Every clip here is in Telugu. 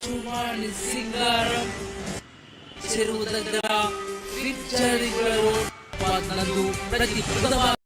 కుమారుని సింగారం చెరువు దగ్గర ప్రతి బుధవారం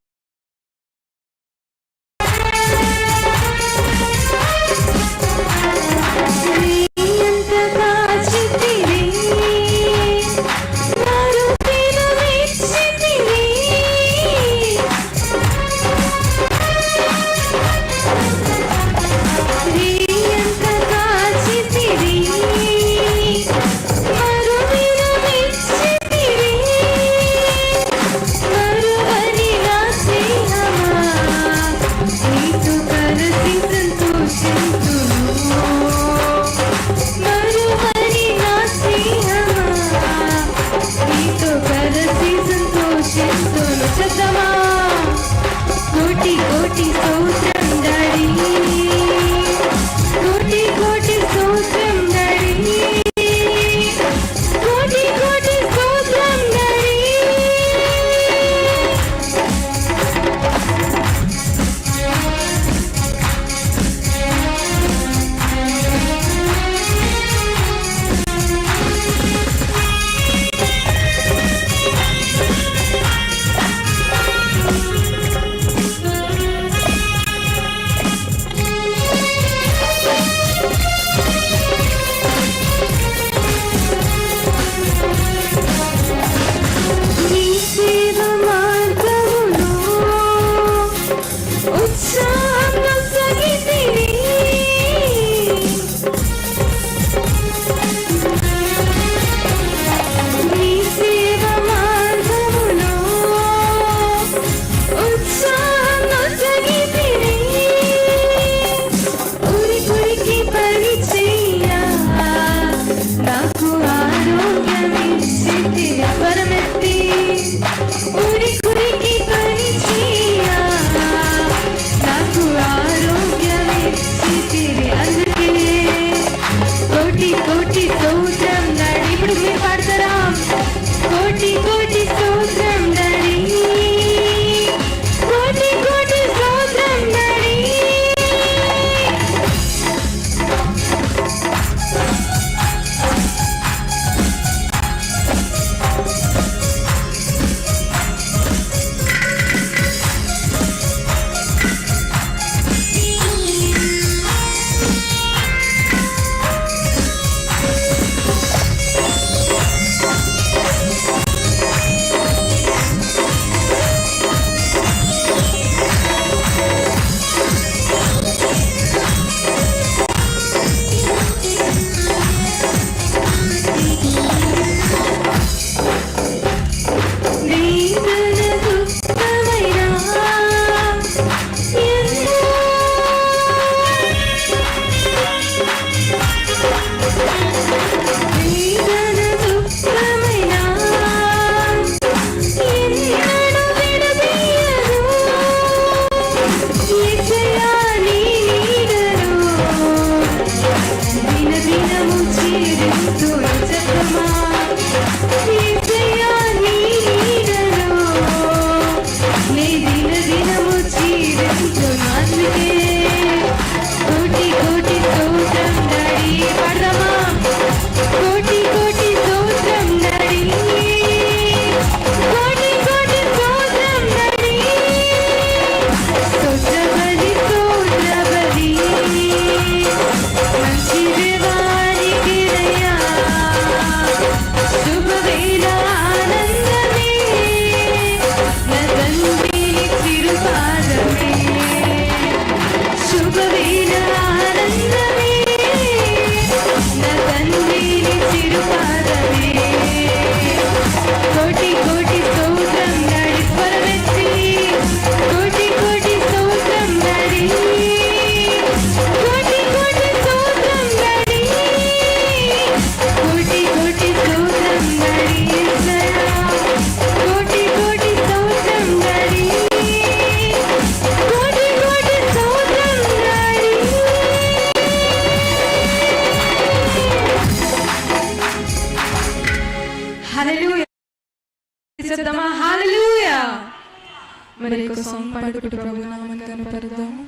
మరి ఒక సాంగ్ పాడుకుంటూ ప్రభు నామాన్ని కనపడదాము.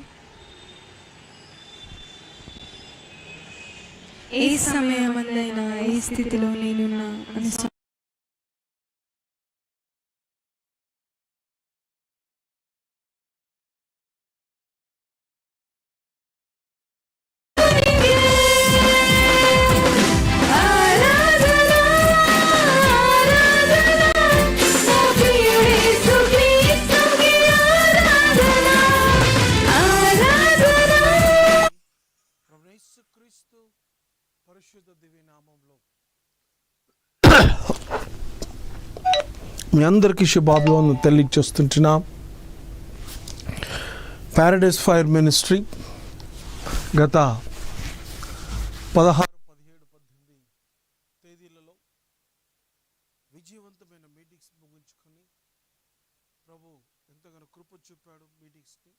ఏ సమయమందైనా ఏ స్థితిలో నేనున్నా అని క్రీస్తు పరిశుద్ధ దివ్య నామములో మీ అందరికీ శుభాభివందనలు తెలియజేస్తుంటున్నాం. ప్యారడైస్ ఫైర్ మినిస్ట్రీ గత 16, 17, 18 తేదీలలో విజయవంతమైన మీటింగ్స్ ముగించుకొని ప్రభు ఎంతగానో కృప చూపాడు. మీటింగ్స్ని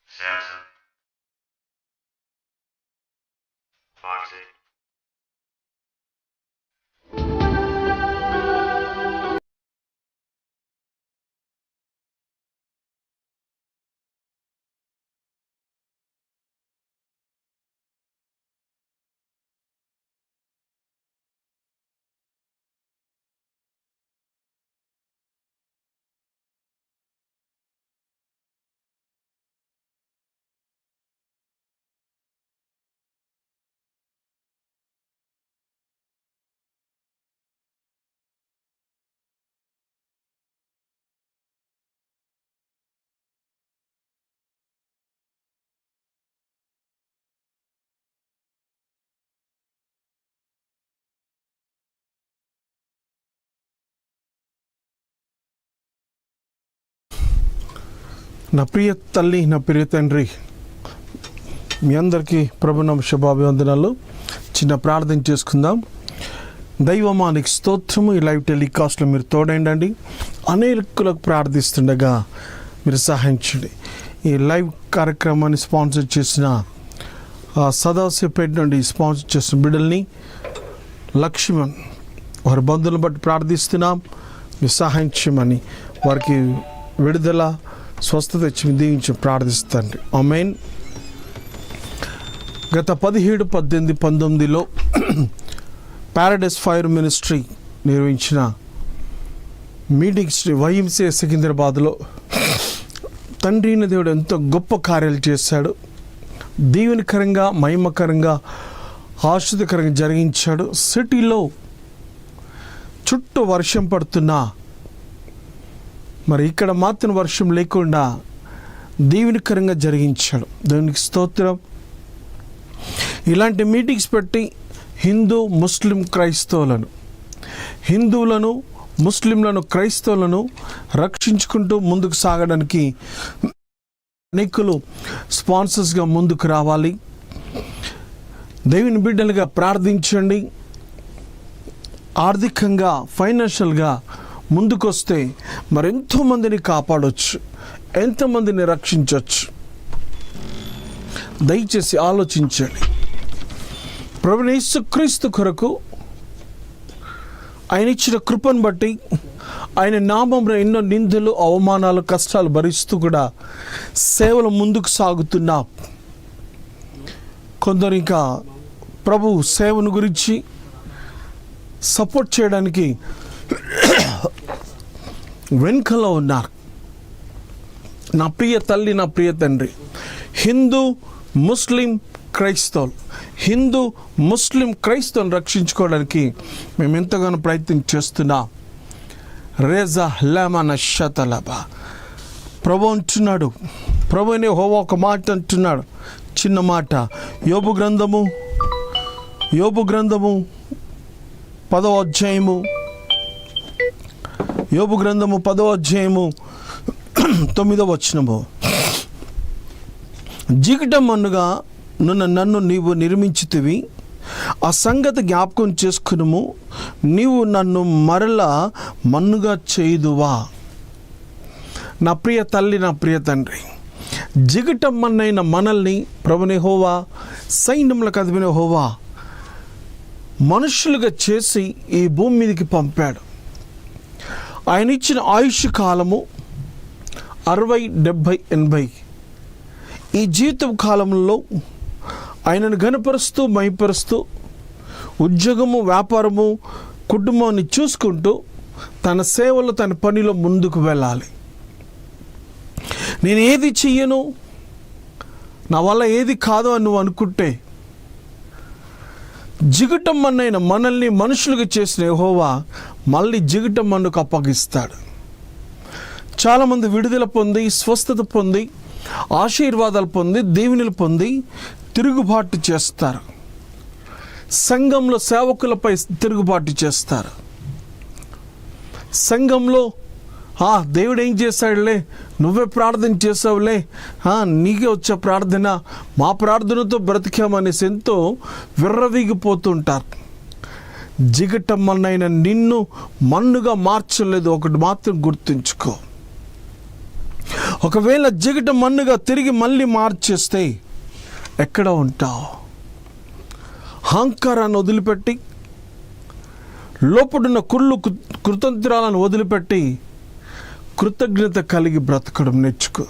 Samson, Foxy, నా ప్రియ తల్లి, నా ప్రియ తండ్రి, మీ అందరికీ ప్రభునామ శుభాభివందనాలు. చిన్న ప్రార్థన చేసుకుందాం. దైవమా నీకు స్తోత్రము. ఈ లైవ్ టెలికాస్ట్లో మీరు తోడైండండి. అనేకులకు ప్రార్థిస్తుండగా మీరు సహాయించండి. ఈ లైవ్ కార్యక్రమాన్ని స్పాన్సర్ చేసిన సదాశివపేట నుండి స్పాన్సర్ చేసిన బిడ్డల్ని, లక్ష్మణ్ వారి బంధువులను బట్టి ప్రార్థిస్తున్నాం. మీరు సహాయించమని, వారికి విడుదల స్వస్థత ఇచ్చి దీవించి ప్రార్థిస్తాండి. ఆమేన్. గత 17, 18, 19లో ప్యారడైస్ ఫైర్ మినిస్ట్రీ నిర్వహించిన మీటింగ్స్ వైఎంసీఏ సికింద్రాబాద్లో తండ్రి అయిన దేవుడు ఎంతో గొప్ప కార్యాలు చేశాడు. దీవెనకరంగా, మహిమకరంగా, ఆశ్చర్యకరంగా జరిగించాడు. సిటీలో చుట్టూ వర్షం పడుతున్నా మరి ఇక్కడ మాత్రం వర్షం లేకుండా దీవెనకరంగా జరిగించాడు. దేవునికి స్తోత్రం. ఇలాంటి మీటింగ్స్ పెట్టి హిందువులను ముస్లింలను క్రైస్తవులను రక్షించుకుంటూ ముందుకు సాగడానికి అనేకులు స్పాన్సర్స్గా ముందుకు రావాలి. దేవుని బిడ్డలుగా ప్రార్థించండి. ఆర్థికంగా, ఫైనాన్షియల్గా ముందుకొస్తే మరెంతో మందిని కాపాడవచ్చు, ఎంతమందిని రక్షించవచ్చు. దయచేసి ఆలోచించండి. ప్రభువైన యేసుక్రీస్తు కొరకు ఆయన ఇచ్చిన కృపను బట్టి ఆయన నామంలో ఎన్నో నిందలు, అవమానాలు, కష్టాలు భరిస్తూ కూడా సేవలు ముందుకు సాగుతున్నా కొందరు ఇంకా ప్రభు సేవను గురించి సపోర్ట్ చేయడానికి వెనుకలో ఉన్నారు. నా ప్రియ తల్లి, నా ప్రియ తండ్రి, హిందూ ముస్లిం క్రైస్తవులను రక్షించుకోవడానికి మేము ఎంతగానో ప్రయత్నం చేస్తున్నాం. రేజా లేమన శతలబ. ప్రభు అంటున్నాడు, ప్రభునే హోవా ఒక మాట అంటున్నాడు, చిన్న మాట. యోబు గ్రంథము 10వ అధ్యాయము, యోబు గ్రంథము 10వ అధ్యాయము 9వ వచనము. జిగటమన్నుగా నన్ను నీవు నిర్మించితివి, ఆ సంగతి జ్ఞాపకం చేసుకునుము, నీవు నన్ను మరలా మన్నుగా చేయుదువా. నా ప్రియ తల్లి, నా ప్రియ తండ్రి, జిగటమ్మన్నైన మనల్ని ప్రభుని యెహోవా, సైన్యములకు అధిపతి యెహోవా మనుషులుగా చేసి ఈ భూమి మీదకి పంపాడు. ఆయన ఇచ్చిన ఆయుష్ కాలము 60, 70, 80. ఈ జీవితం కాలంలో ఆయనను ఘనపరుస్తూ మహిపరుస్తూ ఉద్యోగము, వ్యాపారము, కుటుంబాన్ని చూసుకుంటూ తన సేవలో, తన పనిలో ముందుకు వెళ్ళాలి. నేను ఏది చెయ్యను, నా వల్ల ఏది కాదు అని నువ్వు అనుకుంటే, జిగటమ్మన్నైన మనల్ని మనుషులుగా చేసిన యెహోవా మళ్ళీ జిగటమ్మన్నుకు అప్పగిస్తాడు. చాలామంది విడుదల పొంది, స్వస్థత పొంది, ఆశీర్వాదాలు పొంది, దీవెనలు పొంది తిరుగుబాటు చేస్తారు. సంఘంలో సేవకులపై తిరుగుబాటు చేస్తారు. సంఘంలో దేవుడు ఏం చేశాడులే, నువ్వే ప్రార్థన చేసావులే, నీకే వచ్చే ప్రార్థన, మా ప్రార్థనతో బ్రతికామనేసి ఎంతో విర్రవీగిపోతుంటారు. జిగటమ్మన్నైన నిన్ను మన్నుగా మార్చలేదు. ఒకటి మాత్రం గుర్తుంచుకో, ఒకవేళ జిగట మన్నుగా తిరిగి మళ్ళీ మార్చేస్తే ఎక్కడ ఉంటావు? అహంకారాన్ని వదిలిపెట్టి, లోపడున్న కృతంత్రాలను వదిలిపెట్టి కృతజ్ఞత కలిగి బ్రతకడం నేర్చుకో.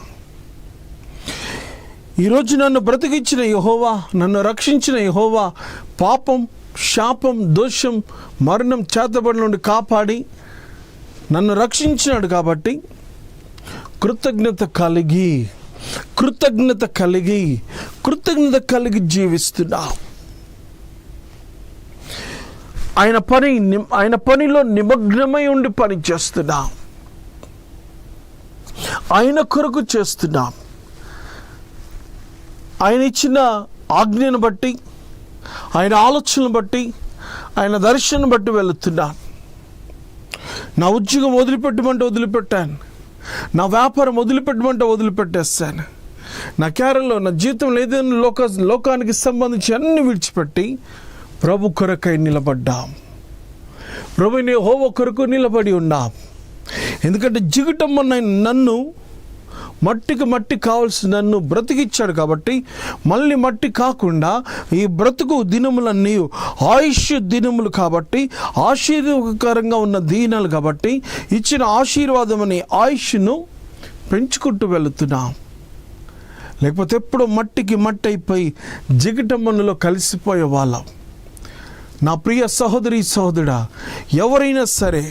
ఈరోజు నన్ను బ్రతికించిన యెహోవా, నన్ను రక్షించిన యెహోవా పాపం, శాపం, దోషం, మరణం, చేతబడి నుండి కాపాడి నన్ను రక్షించినాడు. కాబట్టి కృతజ్ఞత కలిగి జీవిస్తున్నా. ఆయన పనిలో నిమగ్నమై ఉండి పని చేస్తున్నా. ఆయన కొరకు చేస్తున్నా. ఆయన ఇచ్చిన ఆజ్ఞను బట్టి, ఆయన ఆలోచనను బట్టి, ఆయన దర్శనం బట్టి వెళుతున్నా. నా ఉద్యోగం వదిలిపెట్టమంటే వదిలిపెట్టాను, నా వ్యాపారం వదిలిపెట్టమంటే వదిలిపెట్టేస్తాను, నా క్యారెల్లో, నా జీవితంలో ఏదైనా లోకానికి సంబంధించి అన్ని విడిచిపెట్టి ప్రభు కొరకై నిలబడ్డాం. ప్రభుని యెహోవా కొరకు నిలబడి ఉన్నాం. ఎందుకంటే జిగటమ్మన్న నన్ను, మట్టి కావాల్సిన నన్ను బ్రతికిచ్చాడు. కాబట్టి మళ్ళీ మట్టి కాకుండా ఈ బ్రతుకు దినములన్నీ ఆయుష్ దినములు కాబట్టి, ఆశీర్వాదకరంగా ఉన్న దీనాలు కాబట్టి, ఇచ్చిన ఆశీర్వాదం అనే ఆయుష్ను పెంచుకుంటూ వెళుతున్నాం. లేకపోతే ఎప్పుడో మట్టి అయిపోయి జిగటమ్మలో కలిసిపోయే వాళ్ళం. నా ప్రియ సహోదరి, సహోదరుడా, ఎవరైనా సరే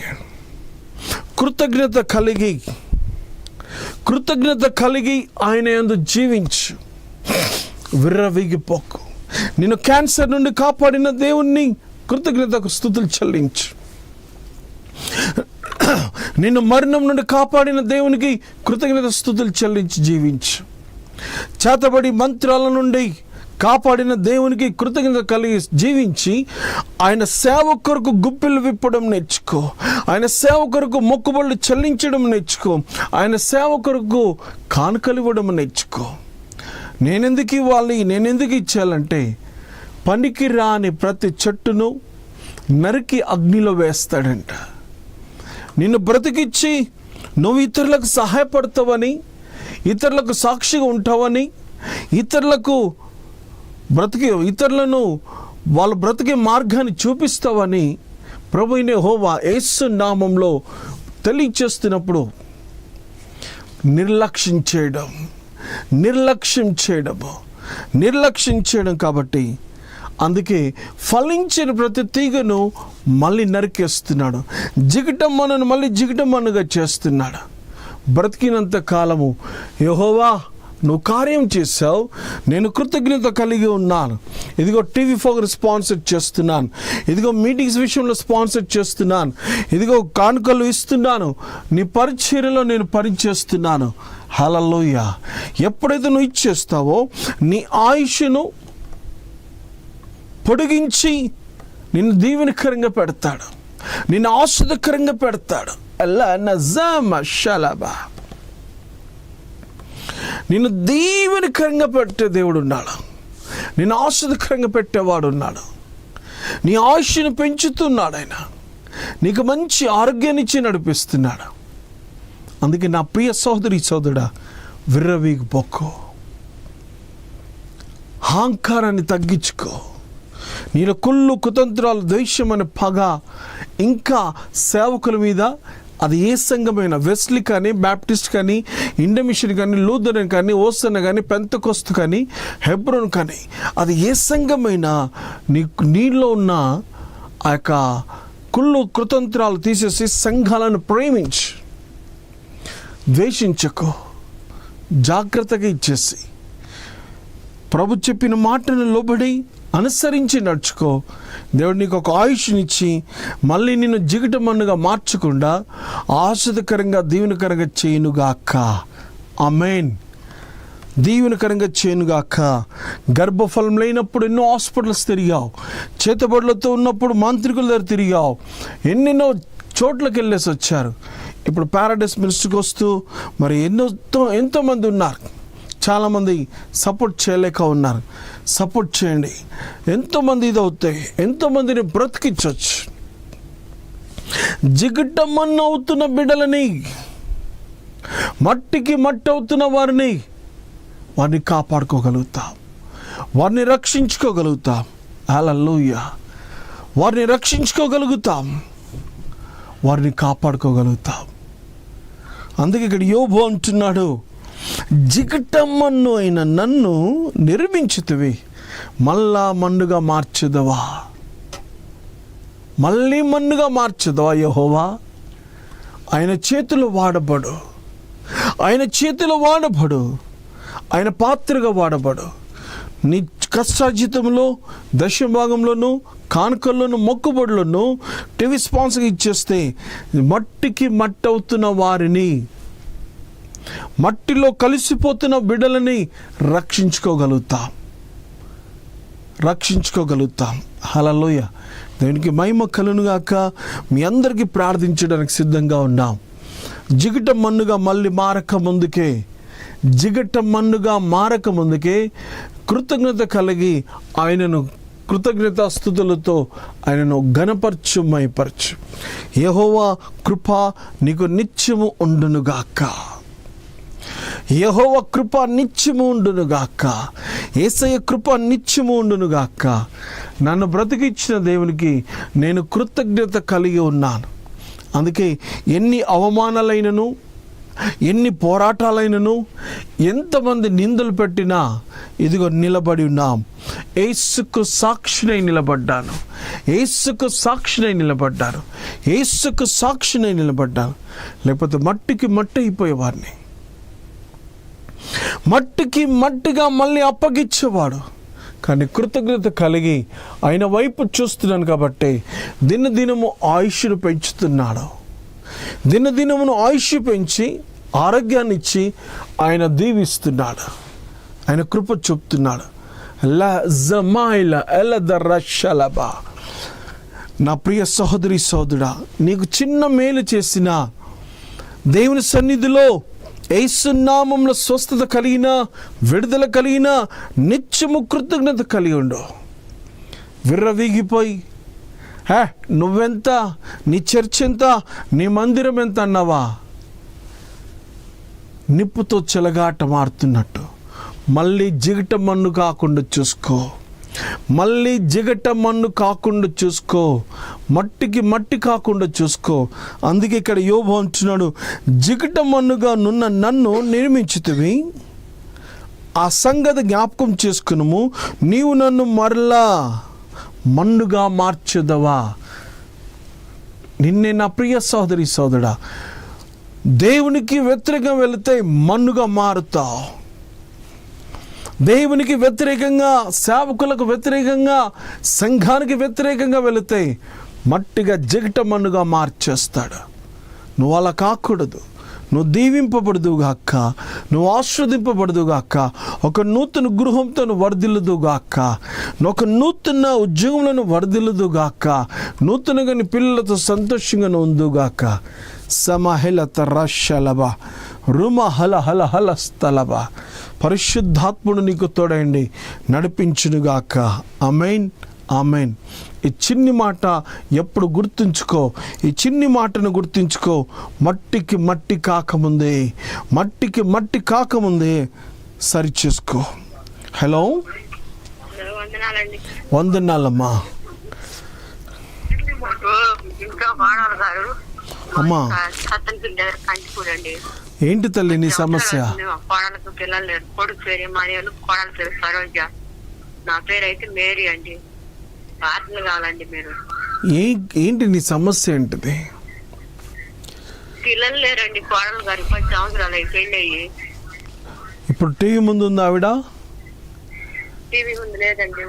కృతజ్ఞత కలిగి ఆయన యందు జీవించు. విర్రవీగిపోకు. నిన్ను క్యాన్సర్ నుండి కాపాడిన దేవుణ్ణి కృతజ్ఞతకు స్తుతులు చెల్లించు. నిన్ను మరణం నుండి కాపాడిన దేవునికి కృతజ్ఞత స్తుతులు చెల్లించి జీవించు. చేతబడి మంత్రాల నుండి కాపాడిన దేవునికి కృతజ్ఞత కలిగి జీవించి ఆయన సేవ కొరకు గుప్పిలు విప్పడం నేర్చుకో. ఆయన సేవ కొరకు మొక్కుబళ్ళు చెల్లించడం నేర్చుకో. ఆయన సేవ కొరకు కానుకలు ఇవ్వడం నేర్చుకో. నేనెందుకు ఇవ్వాలి, నేనెందుకు ఇచ్చేయాలంటే, పనికి రాని ప్రతి చెట్టును నరికి అగ్నిలో వేస్తాడంట. నిన్ను బ్రతికిచ్చి నువ్వు ఇతరులకు సహాయపడతావని, ఇతరులకు సాక్షిగా ఉంటావని, ఇతరులను వాళ్ళు బ్రతికే మార్గాన్ని చూపిస్తావని ప్రభువైన యెహోవా యేసు నామంలో తెలియచేస్తున్నప్పుడు నిర్లక్ష్యం చేయడం కాబట్టి, అందుకే ఫలించిన ప్రతి తీగను మళ్ళీ నరికేస్తున్నాడు. జిగటమ్మను మళ్ళీ జిగటమ్మనుగా చేస్తున్నాడు. బ్రతికినంత కాలము యెహోవా నువ్వు కార్యం చేశావు, నేను కృతజ్ఞత కలిగి ఉన్నాను. ఇదిగో TV4 స్పాన్సర్ చేస్తున్నాను, ఇదిగో మీటింగ్స్ విషయంలో స్పాన్సర్ చేస్తున్నాను, ఇదిగో కానుకలు ఇస్తున్నాను, నీ పరిచర్యలో నేను పనిచేస్తున్నాను. హల్లెలూయా. ఎప్పుడైతే నువ్వు ఇచ్చేస్తావో నీ ఆయుష్ను పొడిగించి నిన్ను దీవెనకరంగా పెడతాడు, నిన్ను ఆశీర్వాదకరంగా పెడతాడు. అల్లా నజామ షలబా. నిన్ను దీవెనకరంగా పెట్టే దేవుడు ఉన్నాడు, నిన్ను ఆశీర్వాదకరంగా పెట్టేవాడు ఉన్నాడు. నీ ఆయుష్ను పెంచుతున్నాడు ఆయన, నీకు మంచి ఆరోగ్యాన్ని ఇచ్చి నడిపిస్తున్నాడు. అందుకే నా ప్రియ సోదరి సోదరుడా, విర్రవీగిపోకో, అహంకారాన్ని తగ్గించుకో. నీలో కుళ్ళు కుతంత్రాలు, ద్వేషం అనే పగ ఇంకా సేవకుల మీద, అది ఏ సంఘమైన, వెస్లీ కానీ, బ్యాప్టిస్ట్ కానీ, ఇండియన్ మిషన్ కానీ, లూథరన్ కానీ, ఓసన్న కానీ, పెంతెకోస్తు కానీ, హెబ్రోన్ కానీ, అది ఏ సంఘమైనా నీలో ఉన్న ఆ యొక్క కుళ్ళు కుతంత్రాలు తీసేసి సంఘాలను ప్రేమించి ద్వేషించకు. జాగ్రత్తగా ఇచ్చేసి ప్రభు చెప్పిన మాటను లోబడి అనుసరించి నడుచుకో. దేవుడు నీకు ఒక ఆయుష్నిచ్చి మళ్ళీ నిన్ను జిగటమన్నుగా మార్చకుండా ఆశీర్వాదకరంగా దీవెనకరంగా చేయనుగాక. ఆమేన్. దీవెనకరంగా చేయనుగాక. గర్భఫలం లేనప్పుడు ఎన్నో హాస్పిటల్స్ తిరిగావు, చేతబడులతో ఉన్నప్పుడు మాంత్రికుల దగ్గర తిరిగావు, ఎన్నెన్నో చోట్లకి వెళ్ళేసి వచ్చారు. ఇప్పుడు పారాడైస్ మినిస్ట్రీకి వస్తూ మరి ఎంతోమంది ఉన్నారు, చాలామంది సపోర్ట్ చేయలేక ఉన్నారు. సపోర్ట్ చేయండి. ఎంతోమంది ఇది అవుతాయి, ఎంతోమందిని బ్రతికించవచ్చు. జిగటమన్ను అవుతున్న బిడ్డలని, మట్టికి మట్టి అవుతున్న వారిని కాపాడుకోగలుగుతాం, వారిని రక్షించుకోగలుగుతాం. హల్లెలూయా. వారిని రక్షించుకోగలుగుతాం, వారిని కాపాడుకోగలుగుతాం. అందుకే ఇక్కడ యోబు అంటున్నాడు, జిగటమన్ను అయిన నన్ను నిర్మించితివి, మళ్ళా మన్నుగా మార్చెదవా, మళ్ళీ మన్నుగా మార్చెదవా యెహోవా. ఆయన చేతిలో వాడబడు, ఆయన చేతిలో వాడబడు, ఆయన పాత్రగా వాడబడు. నీ కష్టార్జితంలో, దశభాగంలోను, కానుకల్లోను, మొక్కుబడులను టీవీ స్పాన్సర్గా ఇచ్చేస్తే మట్టికి మట్టి అవుతున్న వారిని, మట్టిలో కలిసిపోతున్న బిడ్డలని రక్షించుకోగలుగుతాం. హల్లెలూయా. దేవునికి మహిమ కలుగునుగాక. మీ అందరికీ ప్రార్థించడానికి సిద్ధంగా ఉన్నాం. జిగటమన్నుగా మళ్ళీ మారక ముందుకే కృతజ్ఞత కలిగి ఆయనను కృతజ్ఞతాస్తుతులతో ఆయనను ఘనపరచు, మైపరచు. యెహోవా కృప నీకు నిత్యము ఉండునుగాక. యెహోవా కృప నిత్యము ఉండునుగాక. యేసయ్య కృప నిత్యము ఉండునుగాక. నన్ను బ్రతికించిన దేవునికి నేను కృతజ్ఞత కలిగి ఉన్నాను. అందుకే ఎన్ని అవమానాలైనను, ఎన్ని పోరాటాలైనను, ఎంతమంది నిందలు పెట్టినా ఇదిగో నిలబడి ఉన్నాం. యేసుకు సాక్షినై నిలబడ్డాను, యేసుకు సాక్షినై నిలబడ్డాను. లేకపోతే మట్టికి మట్టి అయిపోయేవాడిని. మట్టికి మట్టిగా మళ్ళీ అప్పగించేవాడు. కానీ కృతజ్ఞత కలిగి ఆయన వైపు చూస్తున్నాను కాబట్టి దినదినము ఆయుష్ను పెంచుతున్నాడు. దినదినమును ఆయుష్ పెంచి ఆరోగ్యాన్ని ఇచ్చి ఆయన దీవిస్తున్నాడు, ఆయన కృప చూపుతున్నాడు. నా ప్రియ సహోదరి సోదరుడా, నీకు చిన్న మేలు చేసిన దేవుని సన్నిధిలో యేసు నామములో స్వస్థత కలిగిన, విడుదల కలిగిన నిత్యము కృతజ్ఞత కలిగి ఉండు. విర్రవీగిపోయి నువ్వెంత, నీ చర్చ్ ఎంత, నీ మందిరం ఎంత అన్నావా? నిప్పుతో చెలగాట మారుతున్నట్టు మళ్ళీ జిగట మన్ను కాకుండా చూసుకో. మట్టికి మట్టి కాకుండా చూసుకో. అందుకే ఇక్కడ యోబు అంటున్నాడు, జిగట మన్నుగా నున్న నన్ను నిర్మించితివి, ఆ సంగతి జ్ఞాపకం చేసుకునుము. నీవు నన్ను మరలా మన్నుగా మార్చెదవా. నిన్నే నా ప్రియ సోదరి సోదరుడా, దేవునికి వ్యతిరేకంగా వెళితే మన్నుగా మారుతావు. దేవునికి వ్యతిరేకంగా, సేవకులకు వ్యతిరేకంగా, సంఘానికి వ్యతిరేకంగా వెళితే మట్టిగా జిగట మన్నుగా మార్చేస్తాడు. నువ్వు అలా కాకూడదు. నువ్వు దీవింపబడుదుగాక, నువ్వు ఆస్వాదింపబడుదుగాక, ఒక నూతన గృహంతో వర్ధిల్లుదుగాక, ఒక నూతన ఉద్యోగంలో వర్ధిల్లుదుగాక, నూతనంగా నీ పిల్లలతో సంతోషంగా ఉందుగాక. సమహలత రషలబ రుమ హల హల హల స్థలబ. పరిశుద్ధాత్ముడు నీకు తోడండి నడిపించునుగాక. ఆమేన్, ఆమేన్. ఈ చిన్ని మాట ఎప్పుడు గుర్తుంచుకో, ఈ చిన్ని మాటను గుర్తుంచుకో. మట్టికి మట్టి కాకముందే, మట్టికి మట్టి కాకముందే సరిచేసుకో. హలో, వందనాలమ్మా. అమ్మా, ఏంటి తల్లి నీ సమస్య? కోడలకు పిల్లలు లేరు. కొడుకు పేరు మానేవాళ్ళు, కోడల పేరు సరోజ. నా పేరు అయితే మేరీ అండి. ప్రార్థన కావాలండి మీరు. ఏంటి నీ సమస్య ఏంటిది? పిల్లలు లేరండి. కోడలు గారు 10 సంవత్సరాలు అయి పెళ్ళి అయ్యి. ఇప్పుడు టీవీ ముందు ఉందా ఆవిడ? టీవీ ముందు లేదండి,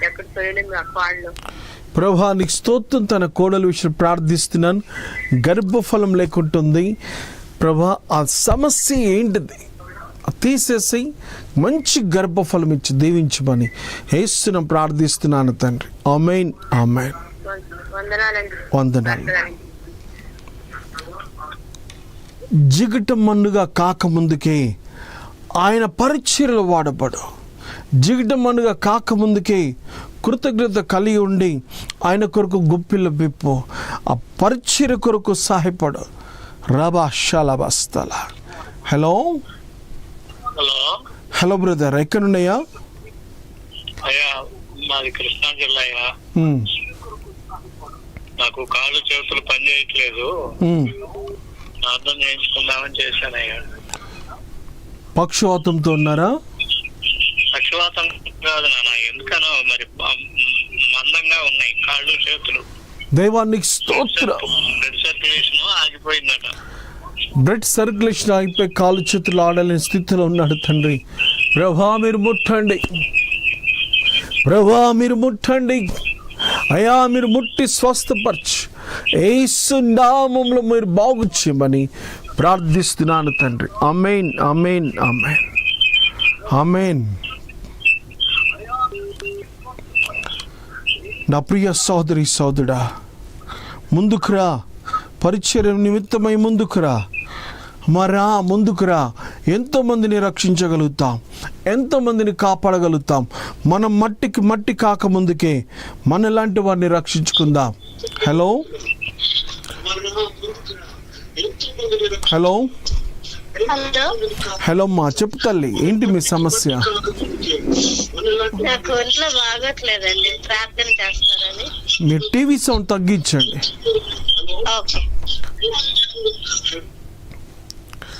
ఎక్కడ పోయలేదు ఆ కోడలు. ప్రభా నీకు స్తోత్రం. తన కోడల విషయం ప్రార్థిస్తున్నాను. గర్భఫలం లేకుంటుంది ప్రభా. ఆ సమస్య ఏంటిది తీసేసి మంచి గర్భఫలం ఇచ్చి దీవించమని యేసును ప్రార్థిస్తున్నాను తండ్రి. ఆమేన్, ఆమేన్. వందనాలు. జిగట మన్నుగా కాకముందుకే ఆయన పరిచర్యలు వాడబడు. జిగట మన్నుగా కాకముందుకే కృతజ్ఞత కలిగి ఉండి ఆయన కొరకు గుప్పిల బిప్పు. ఆ పరిచర్య కొరకు సహాయపడు. రబాషలబస్తల. హలో, హలో బ్రదర్, ఎక్కడున్నాయా? అయ్యా మాది కృష్ణా జిల్లా అయ్యా. నాకు కాళ్ళు చేతులు పని చేయట్లేదు. ప్రార్థన చేయించుకుందామని చేశానయ్యా. పక్షవాతంతో ఉన్నారా? పక్షవాతం కాదు నాన్న, ఎందుకనో మరి మందంగా ఉన్నాయి కాళ్ళు చేతులు. దైవానికి స్తోత్రం. బ్లడ్ సర్క్యులేషన్ ఆగిపోయిందట. బ్లడ్ సర్క్యులేషన్ ఆగిపోయి కాళ్ళు చేతులు ఆడలేని స్థితిలో ఉన్నాడు తండ్రి. ప్రభా మీరు ముట్టండి, ప్రభా మీరు ముట్టండి అయా, మీరు ముట్టి స్వస్థపరచు. యేసు నామములో మీరు బాగు చేయమని ప్రార్థిస్తున్నాను తండ్రి. ఆమేన్, ఆమేన్, ఆమేన్, ఆమేన్. నా ప్రియ సోదరి సోదరుడా, ముందుకురా. పరిచర్య నిమిత్తమై ముందుకురా. మరా ముందుకురా. ఎంతోమందిని రక్షించగలుగుతాం, ఎంతోమందిని కాపాడగలుగుతాం. మనం మట్టికి మట్టి కాకముందుకే మనలాంటి వారిని రక్షించుకుందాం. హలో, హలో, హలో అమ్మా, చెప్పు తల్లి, ఏంటి మీ సమస్య? నాకు ఒంట్లో బాగోట్లేదండి, ప్రార్థన చేస్తారని. మీరు టీవీ సౌండ్ తగ్గించండి.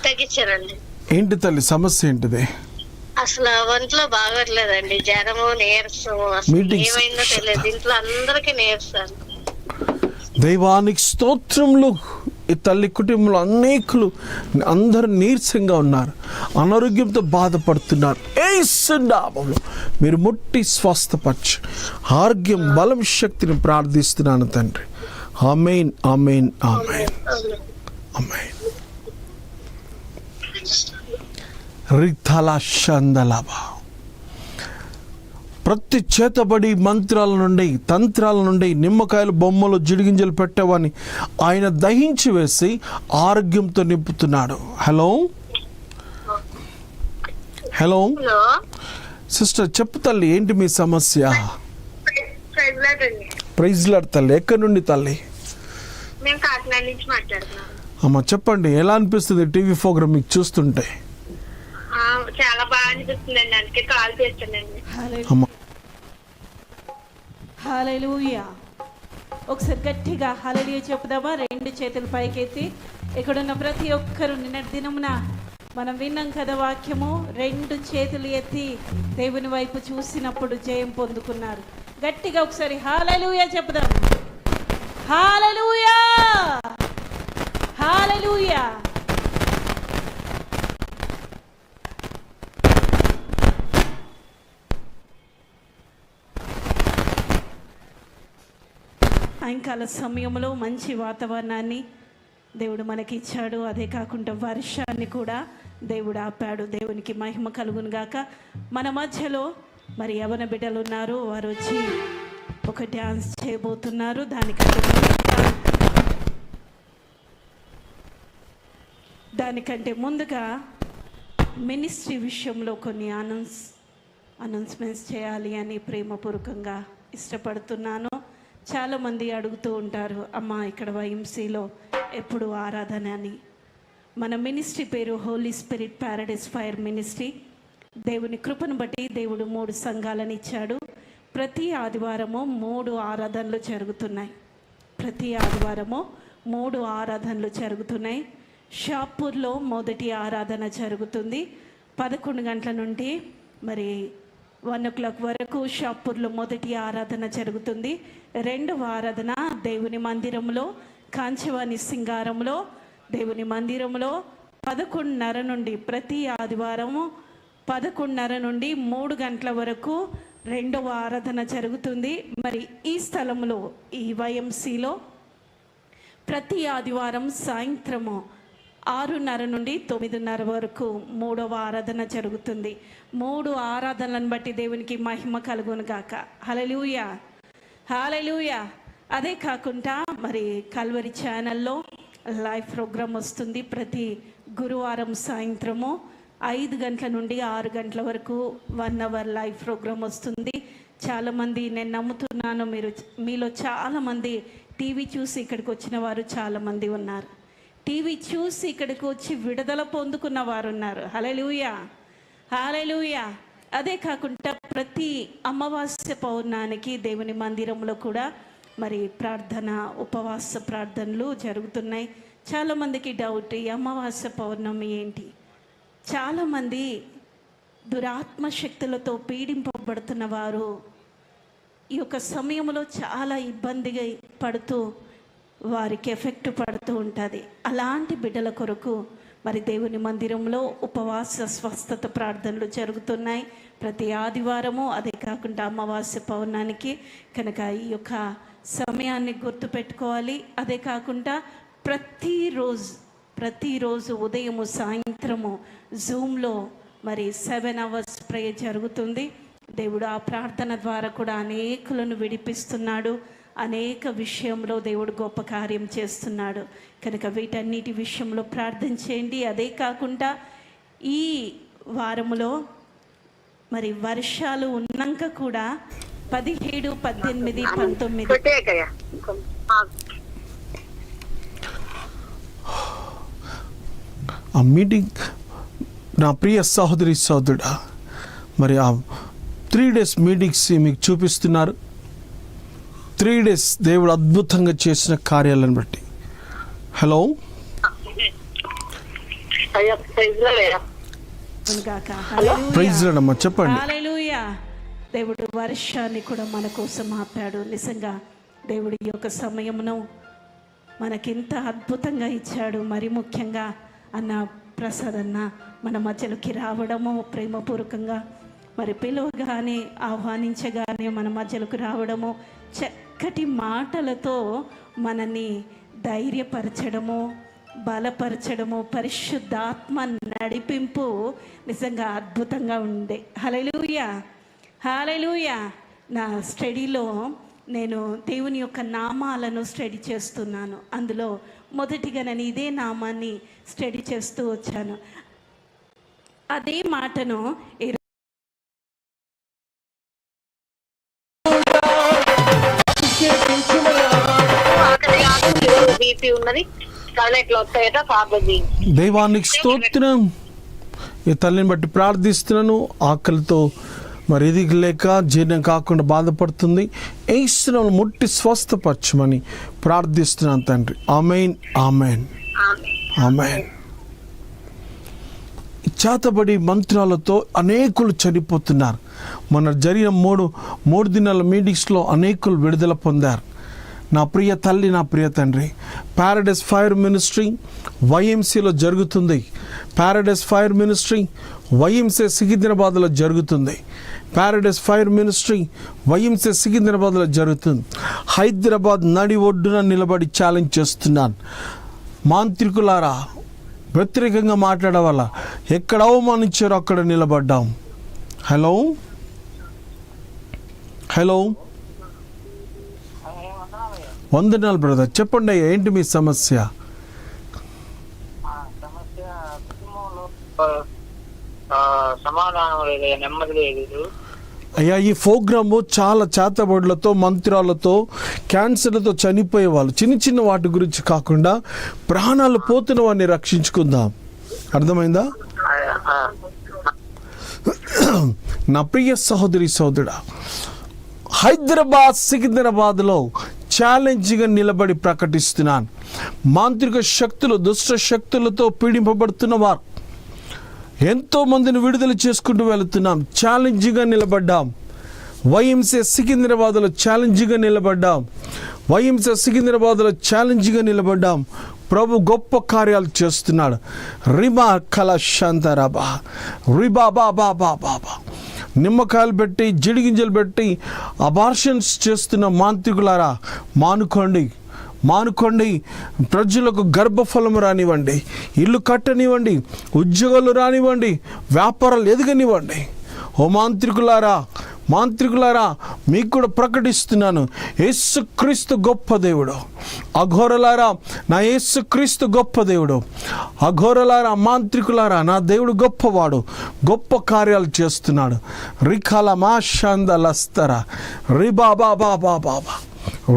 తగ్గించారండి. ఏంటి తల్లి సమస్య ఏంటిది? అసలు ఒంట్లో బాగోట్లేదండి, జ్వరము, నీరసం. అసలు ఏమైందో తెలియదు. ఇంట్లో అందరికీ నీరసాలు. దైవానికి స్తోత్రములు. ఈ తల్లి కుటుంబంలో అనేకులు అందరూ నీరసంగా ఉన్నారు, అనారోగ్యంతో బాధపడుతున్నారు. యేసు నామములో మీరు ముట్టి స్వస్థపరచు. ఆరోగ్యం, బలం, శక్తిని ప్రార్థిస్తున్నాను తండ్రి. ఆమేన్, ఆమేన్, ఆమేన్, ఆమేన్. రిథల షందలబ. ప్రతి చేతబడి మంత్రాల నుండి, తంత్రాల నుండి, నిమ్మకాయలు, బొమ్మలు, జిడిగింజలు పెట్టేవాడిని ఆయన దహించి వేసి ఆరోగ్యంతో నింపుతున్నాడు. హలో, హలో సిస్టర్, చెప్పు తల్లి, ఏంటి మీ సమస్య? ప్రైజ్ లార్డ్ తల్లి. ఎక్కడి నుండి తల్లి? మేము కాకినాడ నుంచి మాట్లాడుతున్నాం. అమ్మ చెప్పండి, ఎలా అనిపిస్తుంది టీవీ ప్రోగ్రామ్ మీకు చూస్తుంటే? చాలా బాగా అనిపిస్తుందండి, అందుకే కాల్ చేస్తానండి. హల్లెలూయా. ఒకసారి గట్టిగా హల్లెలూయా చెప్పుదామా? 2 చేతులు పైకెత్తి. ఇక్కడున్న ప్రతి ఒక్కరు నిన్నటి దినమున మనం విన్నాం కదా వాక్యము, 2 చేతులు ఎత్తి దేవుని వైపు చూసినప్పుడు జయం పొందుకున్నారు. గట్టిగా ఒకసారి హల్లెలూయా చెప్పుదాం. హల్లెలూయా, హల్లెలూయా. సాయంకాల సమయంలో మంచి వాతావరణాన్ని దేవుడు మనకి ఇచ్చాడు. అదే కాకుండా వర్షాన్ని కూడా దేవుడు ఆపాడు. దేవునికి మహిమ కలుగును గాక. మన మధ్యలో మరి యవన బిడ్డలు ఉన్నారు, వారు వచ్చి ఒక డ్యాన్స్ చేయబోతున్నారు. దానికంటే ముందుగా మినిస్ట్రీ విషయంలో కొన్ని అనౌన్స్మెంట్స్ చేయాలి అని ప్రేమపూర్వకంగా ఇష్టపడుతున్నాను. చాలామంది అడుగుతూ ఉంటారు, అమ్మ ఇక్కడ వైఎంసీలో ఎప్పుడు ఆరాధన అని. మన మినిస్ట్రీ పేరు Holy Spirit Paradise Fire Ministry. దేవుని కృపను బట్టి దేవుడు 3 సంఘాలను ఇచ్చాడు. ప్రతి ఆదివారము 3 ఆరాధనలు జరుగుతున్నాయి. ప్రతి ఆదివారము 3 ఆరాధనలు జరుగుతున్నాయి. షాపూర్లో మొదటి ఆరాధన జరుగుతుంది 11 గంటల నుండి మరి 1 o'clock వరకు. షాపూర్లో మొదటి ఆరాధన జరుగుతుంది. రెండవ ఆరాధన దేవుని మందిరంలో, కాంచవాణి సింగారంలో దేవుని మందిరంలో 11:30 నుండి, ప్రతి ఆదివారము 11:30 నుండి 3 గంటల వరకు రెండవ ఆరాధన జరుగుతుంది. మరి ఈ స్థలంలో, ఈ వైఎంసీలో ప్రతి ఆదివారం సాయంత్రము 6:30 నుండి 9:30 వరకు 3వ ఆరాధన జరుగుతుంది. 3 ఆరాధనలను బట్టి దేవునికి మహిమ కలుగును గాక. హల్లెలూయా, హల్లెలూయా. అదే కాకుండా మరి కల్వరి ఛానల్లో లైవ్ ప్రోగ్రాం వస్తుంది. ప్రతి గురువారం సాయంత్రము 5 గంటల నుండి 6 గంటల వరకు 1 hour లైవ్ ప్రోగ్రాం వస్తుంది. చాలామంది, నేను నమ్ముతున్నాను, మీలో చాలామంది టీవీ చూసి ఇక్కడికి వచ్చిన వారు చాలామంది ఉన్నారు. టీవీ చూసి ఇక్కడికి వచ్చి విడుదల పొందుకున్న వారు ఉన్నారు. హల్లెలూయా, హల్లెలూయా. అదే కాకుండా ప్రతి అమావాస్య పౌర్ణానికి దేవుని మందిరంలో కూడా మరి ప్రార్థన, ఉపవాస ప్రార్థనలు జరుగుతున్నాయి. చాలామందికి డౌట్, ఈ అమావాస్య పౌర్ణమి ఏంటి? చాలామంది దురాత్మ శక్తులతో పీడింపబడుతున్న వారు ఈ యొక్క సమయంలో చాలా ఇబ్బందిగా పడుతూ వారికి ఎఫెక్ట్ పడుతూ ఉంటుంది. అలాంటి బిడ్డల కొరకు మరి దేవుని మందిరంలో ఉపవాస స్వస్థత ప్రార్థనలు జరుగుతున్నాయి ప్రతి ఆదివారము. అదే కాకుండా అమావాస్య పౌర్ణానికి కనుక ఈ యొక్క సమయాన్ని గుర్తుపెట్టుకోవాలి. అదే కాకుండా ప్రతిరోజు ఉదయము సాయంత్రము జూమ్లో మరి 7 hours ప్రేయర్ జరుగుతుంది. దేవుడు ఆ ప్రార్థన ద్వారా కూడా అనేకులను విడిపిస్తున్నాడు. అనేక విషయంలో దేవుడు గొప్ప కార్యం చేస్తున్నాడు. కనుక వీటన్నిటి విషయంలో ప్రార్థించేయండి. అదే కాకుండా ఈ వారములో మరి వర్షాలు ఉన్నాక కూడా 17, 18, 19 ఆ మీటింగ్, నా ప్రియ సహోదరి సహోదరుడా, మరి ఆ 3 days మీటింగ్స్ మీకు చూపిస్తున్నారు. 3 days దేవుడు అద్భుతంగా చేసిన కార్యాలను బట్టి. హలో, ప్రైజ్ లార్డ్ అమ్మా, చెప్పండి. హల్లెలూయా. దేవుడు వర్షాన్ని కూడా మన కోసం ఆపాడు. నిజంగా దేవుడు ఈ యొక్క సమయమును మనకింత అద్భుతంగా ఇచ్చాడు. మరి ముఖ్యంగా అన్న ప్రసాద్ అన్న మన మధ్యలోకి రావడము, ప్రేమపూర్వకంగా మరి పిలువగానే ఆహ్వానించగానే మన మధ్యలోకి రావడము, చక్కటి మాటలతో మనని ధైర్యపరచడము, బలపరచడము, పరిశుద్ధాత్మ నడిపింపు నిజంగా అద్భుతంగా ఉండే. హల్లెలూయా, హల్లెలూయా. నా స్టడీలో నేను దేవుని యొక్క నామాలను స్టడీ చేస్తున్నాను. అందులో మొదటిగా నేను ఇదే నామాన్ని స్టడీ చేస్తూ వచ్చాను. అదే మాటను దైవానికి స్తోత్రం. ఈ తల్లిని బట్టి ప్రార్థిస్తున్నాను. ఆకలితో మరి ఎదిగి లేక జీర్ణం కాకుండా బాధపడుతుంది. యేసును ముట్టి స్వస్థపరచమని ప్రార్థిస్తున్నాను తండ్రి. ఆమేన్, ఆమేన్, ఆమేన్. చేతబడి మంత్రాలతో అనేకులు చనిపోతున్నారు. మన జరిగిన మూడు దినాల మీటింగ్స్లో అనేకులు విడుదల పొందారు. నా ప్రియ తల్లి, నా ప్రియ తండ్రి, ప్యారడైస్ ఫైర్ మినిస్ట్రీ వైఎంసీలో జరుగుతుంది. ప్యారడైస్ ఫైర్ మినిస్ట్రీ వైఎంసీ సికింద్రాబాద్లో జరుగుతుంది. ప్యారడైస్ ఫైర్ మినిస్ట్రీ వైఎంసీ సికింద్రాబాద్లో జరుగుతుంది. హైదరాబాద్ నడి ఒడ్డున నిలబడి ఛాలెంజ్ చేస్తున్నాను, మాంత్రికులారా వ్యతిరేకంగా మాట్లాడడం వల్ల ఎక్కడ అవమానించారో అక్కడ నిలబడ్డాం. హలో హలో, వందనాలు బ్రదర్, చెప్పండి అయ్యా, ఏంటి మీ సమస్య? సమాధానం లేదు, నెమ్మది లేదు. అయ్యా, ఈ ప్రోగ్రాము చాలా చేతబడులతో, మంత్రాలతో, క్యాన్సర్లతో చనిపోయే వాళ్ళు, చిన్న చిన్న వాటి గురించి కాకుండా ప్రాణాలు పోతున్న వాడిని రక్షించుకుందాం. అర్థమైందా? నా ప్రియ సహోదరి సహోదరుడా, హైదరాబాద్ సికింద్రాబాద్లో ఛాలెంజ్గా నిలబడి ప్రకటిస్తున్నాను. మాంత్రిక శక్తులు, దుష్ట శక్తులతో పీడింపబడుతున్న వారు ఎంతో మందిని విడుదల చేసుకుంటూ వెళుతున్నాం. ఛాలెంజ్గా నిలబడ్డాం. వైఎంసీ సికింద్రాబాద్లో ఛాలెంజ్గా నిలబడ్డాం. వైఎంసీ సికింద్రాబాద్లో ఛాలెంజ్గా నిలబడ్డాం. ప్రభు గొప్ప కార్యాలు చేస్తున్నాడు. రిబా కల శాంతరాబా రిబా బాబా బాబా, నిమ్మకాయలు పెట్టి, జిడిగింజలు పెట్టి అబార్షన్స్ చేస్తున్న మాంత్రికులారా మానుకోండి, మానుకోండి. ప్రజలకు గర్భఫలం రానివ్వండి, ఇల్లు కట్టనివ్వండి, ఉద్యోగాలు రానివ్వండి, వ్యాపారాలు ఎదగనివ్వండి. ఓ మాంత్రికులారా, మాంత్రికులారా, మీకు కూడా ప్రకటిస్తున్నాను, యేసుక్రీస్తు గొప్ప దేవుడు. అఘోరలారా, నా యేసుక్రీస్తు గొప్ప దేవుడు. అఘోరలారా, మాంత్రికులారా, నా దేవుడు గొప్పవాడు, గొప్ప కార్యాలు చేస్తున్నాడు. రిఖాల మాషాందలస్తరా రిబాబా బాబా బాబా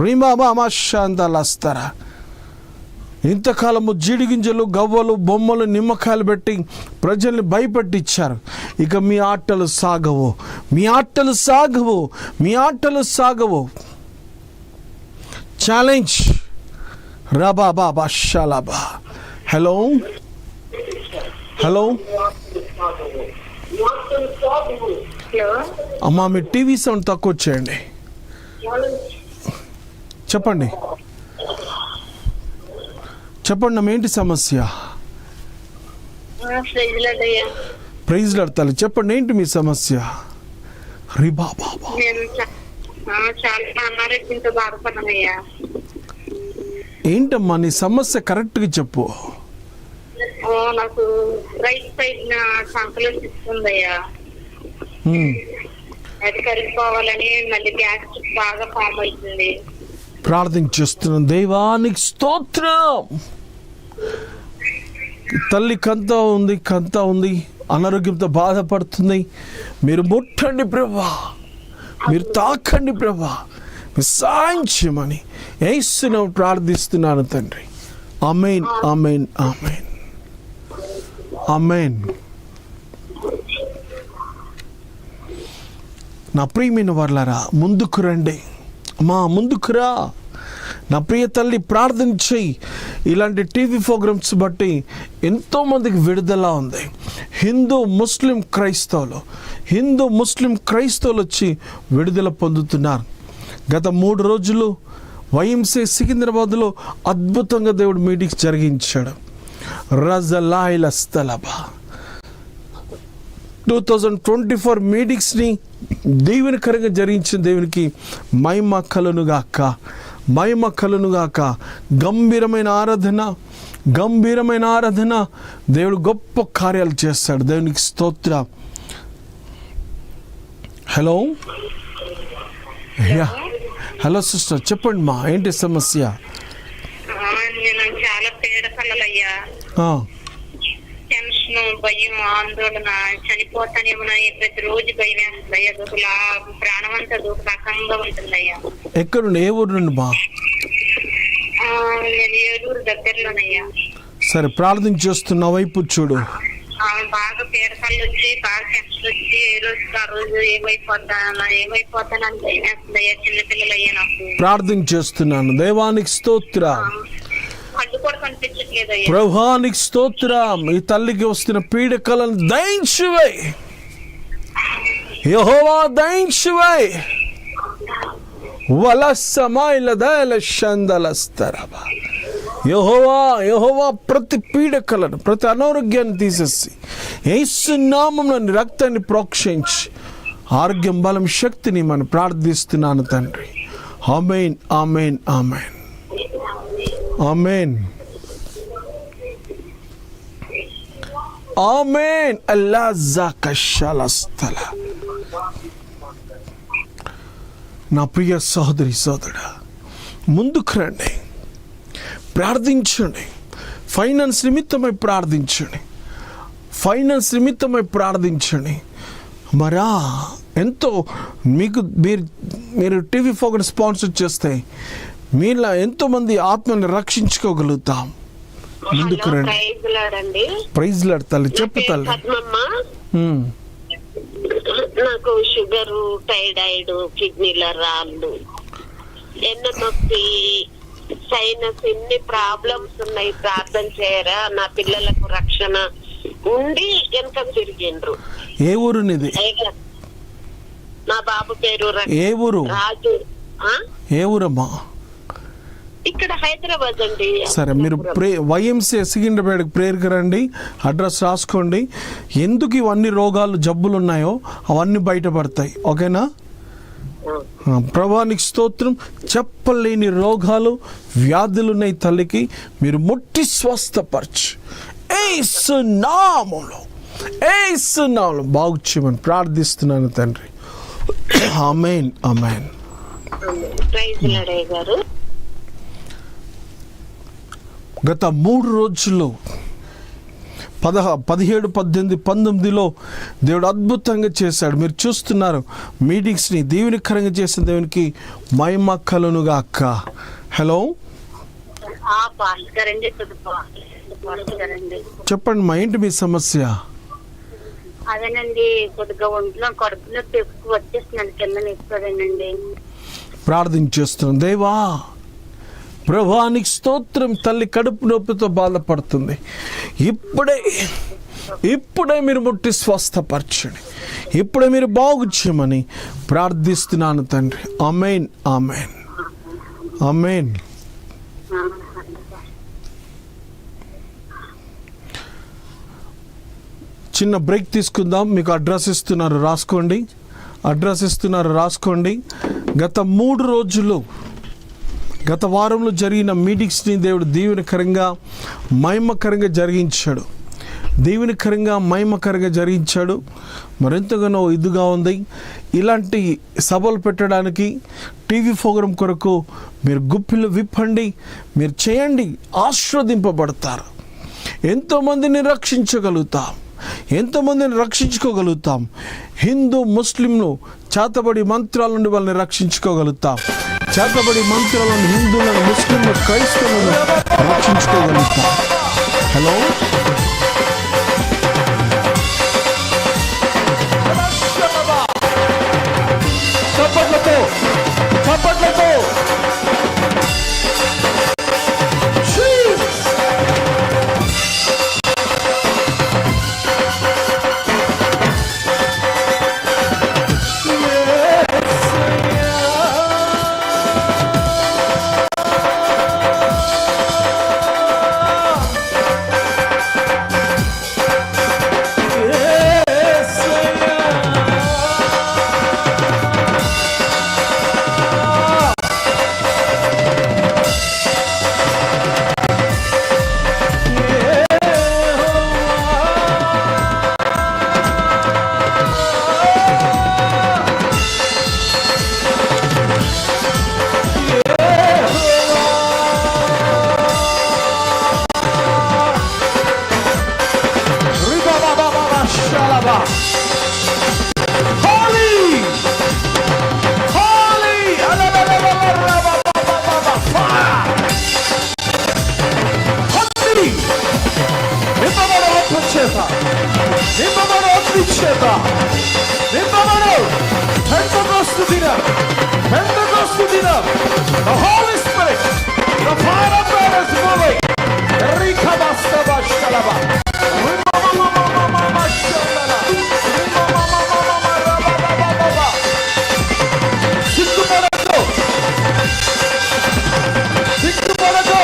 రిమాబా మాషాందలస్తరా. ఇంతకాలము జీడిగింజలు, గవ్వలు, బొమ్మలు, నిమ్మకాయలు పెట్టి ప్రజల్ని భయపెట్టించారు. ఇక మీ ఆటలు సాగవు, మీ ఆటలు సాగవు, మీ ఆటలు సాగవు. ఛాలెంజ్ రబా బాబా షాలాబా. హలో హలో అమ్మా, మీ టీవీ సౌండ్ తక్కువ చేయండి. చెప్పండి చెప్పండి అమ్మ, ఏంటి సమస్య? ప్రైజ్ లాడతాలి, చెప్పండి, ఏంటి మీ సమస్య? రిబా బాబా. ఏంటమ్మా నీ సమస్య? కరెక్ట్గా చెప్పు. నాకు రైట్ సైడ్ నా సంకలో తీసుకుందయ్యా, అది కరిగిపోవాలని, మళ్ళీ గ్యాస్ బాగా ఫామ్ అవుతుంది. ప్రార్థన చేస్తున్నాం, దైవానికి స్తోత్రం. తల్లి కంతా ఉంది, అనారోగ్యంతో బాధపడుతుంది. మీరు ముట్టండి ప్రభా, మీరు తాకండి ప్రభా, మీరు సాయం చేయమని యేసును ప్రార్థిస్తున్నాను తండ్రి. ఆమేన్, ఆమేన్, ఆమేన్, ఆమేన్. నా ప్రియమైన వారలారా, ముందుకు రండి అమ్మా, ముందుకురా. నా ప్రియ తల్లి, ప్రార్థన చెయ్యి. ఇలాంటి టీవీ ప్రోగ్రామ్స్ బట్టి ఎంతోమందికి విడుదల ఉంది. హిందూ ముస్లిం క్రైస్తవులు వచ్చి విడుదల పొందుతున్నారు. గత 3 రోజులు వైఎంసీ సికింద్రాబాద్లో అద్భుతంగా దేవుడు మీటింగ్స్ జరిగించాడు. రజలాయిల స్థలబా 2024 మీటింగ్స్ని దీవెనకరంగా జరిగించిన దేవునికి మహిమ కలునుగాక, మహిమ కలునుగాక. గంభీరమైన ఆరాధన, దేవుడు గొప్ప కార్యాలు చేస్తాడు. దేవునికి స్తోత్రం. హలో హలో సిస్టర్, చెప్పండి మా, ఏంటి సమస్య? చాలా పీడకలయ్యా, టెన్షన్, భయం, ఆందోళన, చనిపోతానేమోనని ప్రతిరోజు భయం వేస్తుందయ్యా. ప్రాణం అంతా రకంగా ఉంటుందయ్యా. ఎక్కడుండి, ఏ ఊరు నుండి మా? నేను ఏలూరు దగ్గరలోనయ్యా. సరే, ప్రార్థన చేస్తున్న వైపు చూడు. బాగా పీడకలు వచ్చి, బాగా టెన్షన్ వచ్చి, ఏ రోజు ఆ రోజు ఏమైపోతానని భయం వేస్తుందయ్యా. చిన్నపిల్లలు అయ్యా నాకు. ప్రార్థన చేస్తున్నాను, దేవానికి స్తోత్రం. ప్రభువానికి స్తోత్రం. ఈ తల్లికి వస్తున్న పీడకలను దయించువై యెహోవా, దయించువై. వలసమాయిల దయల షందలస్తరబ యెహోవా ప్రతి పీడకలను, ప్రతి అనారోగ్యాన్ని తీసేసి యేసు నామములో నీ రక్తాన్ని ప్రోక్షించి ఆరోగ్యం, బలం, శక్తిని మనం ప్రార్థిస్తున్నాను తండ్రి. ఆమేన్, ఆమేన్, ఆమేన్, ఆమేన్, ఆమేన్. అల్లాజాకషలస్తల. నా ప్రియ సహోదరి సోదరుడా, ముందుకు రండి, ప్రార్థించండి. ఫైనాన్స్ నిమిత్తమై ప్రార్థించండి, ఫైనాన్స్ నిమిత్తమై ప్రార్థించండి. మరా ఎంతో మీరు టీవీ ఫోకస్ స్పాన్సర్ చేస్తే మీలా ఎంతోమంది ఆత్మని రక్షించుకోగలుగుతాం. ముందుకు రండి. ప్రైజ్ లార్డ్ తల్లి. చెప్పు తల్లి. నాకు షుగరు, థైరాయిడ్, కిడ్నీల రాళ్ళు, ఎన్నో నొప్పి, సైనస్, ఇన్ని ప్రాబ్లమ్స్ ఉన్నాయి. ప్రార్థన చేయరా? నా పిల్లలకు రక్షణ ఉండి వెనక తిరిగిండ్రు. ఏ ఊరు నీది? నా బాబు పేరు ఏ ఊరు? రాజు. ఏ ఊరమ్మా? ఇక్కడ హైదరాబాద్ అండి. సరే, మీరు వైఎంసీ సికింద్రాబాద్ ప్రేయర్కి రండి, అడ్రస్ రాసుకోండి. ఎందుకు ఇవన్నీ రోగాలు, జబ్బులు ఉన్నాయో అవన్నీ బయటపడతాయి. ఓకేనా? ప్రభువానికి స్తోత్రం. చెప్పలేని రోగాలు, వ్యాధులు ఉన్నాయి తల్లికి, మీరు ముట్టి స్వస్థపరచు యేసు నామములో, యేసు నామములో బాగు చేయమని ప్రార్థిస్తున్నాను తండ్రి. ఆమేన్, ఆమేన్. ప్రైజ్ లార్డ్ గారు. గత 3 రోజుల్లో 17, 18, 19లో దేవుడు అద్భుతంగా చేశాడు. మీరు చూస్తున్నారు మీటింగ్స్ని. దీవెనకరంగా చేసిన దేవునికి మహిమ కలుగునుగా అక్క. హలో, చెప్పండి మా, ఏంటి మీ సమస్య? అదేనండి, కొద్దిగా ఒంట్లో కడుపు నొప్పి ఎక్కువ వచ్చేస్తున్నాను, కింద నిప్పుదండి. ప్రార్థన చేస్తున్నాం. దేవా ప్రభువానికి స్తోత్రం. తల్లి కడుపు నొప్పితో బాధపడుతుంది. ఇప్పుడే మీరు ముట్టి స్వస్థపరచండి, ఇప్పుడే మీరు బాగు చేయమని ప్రార్థిస్తున్నాను తండ్రి. ఆమేన్, ఆమేన్, ఆమేన్. చిన్న బ్రేక్ తీసుకుందాం. మీకు అడ్రస్ ఇస్తున్నారు, రాసుకోండి. అడ్రస్ ఇస్తున్నారు, రాసుకోండి. గత 3 రోజులు, గత వారంలో జరిగిన మీటింగ్స్ని దేవుడు దీవెనకరంగా, మహిమకరంగా జరిగించాడు. దీవెనకరంగా, మహిమకరంగా జరిగించాడు. మరింతగానో ఇదిగా ఉంది. ఇలాంటి సభలు పెట్టడానికి టీవీ ప్రోగ్రాం కొరకు మీరు గుప్పిలు విప్పండి, మీరు చేయండి, ఆశీర్వదింపబడతారు. ఎంతోమందిని రక్షించగలుగుతాం, ఎంతోమందిని రక్షించుకోగలుగుతాం. హిందూ, ముస్లింలు చేతబడి మంత్రాల నుండి వాళ్ళని రక్షించుకోగలుగుతాం. చేతబడి మంత్రాల నుండి హిందువులను, ముస్లింలు, క్రైస్తవులను రక్షించుకోగలుగుతాం. హలో, చప్పట్లతో the Holy Spirit, the fire of God is moving. సిగ్గుపడదు.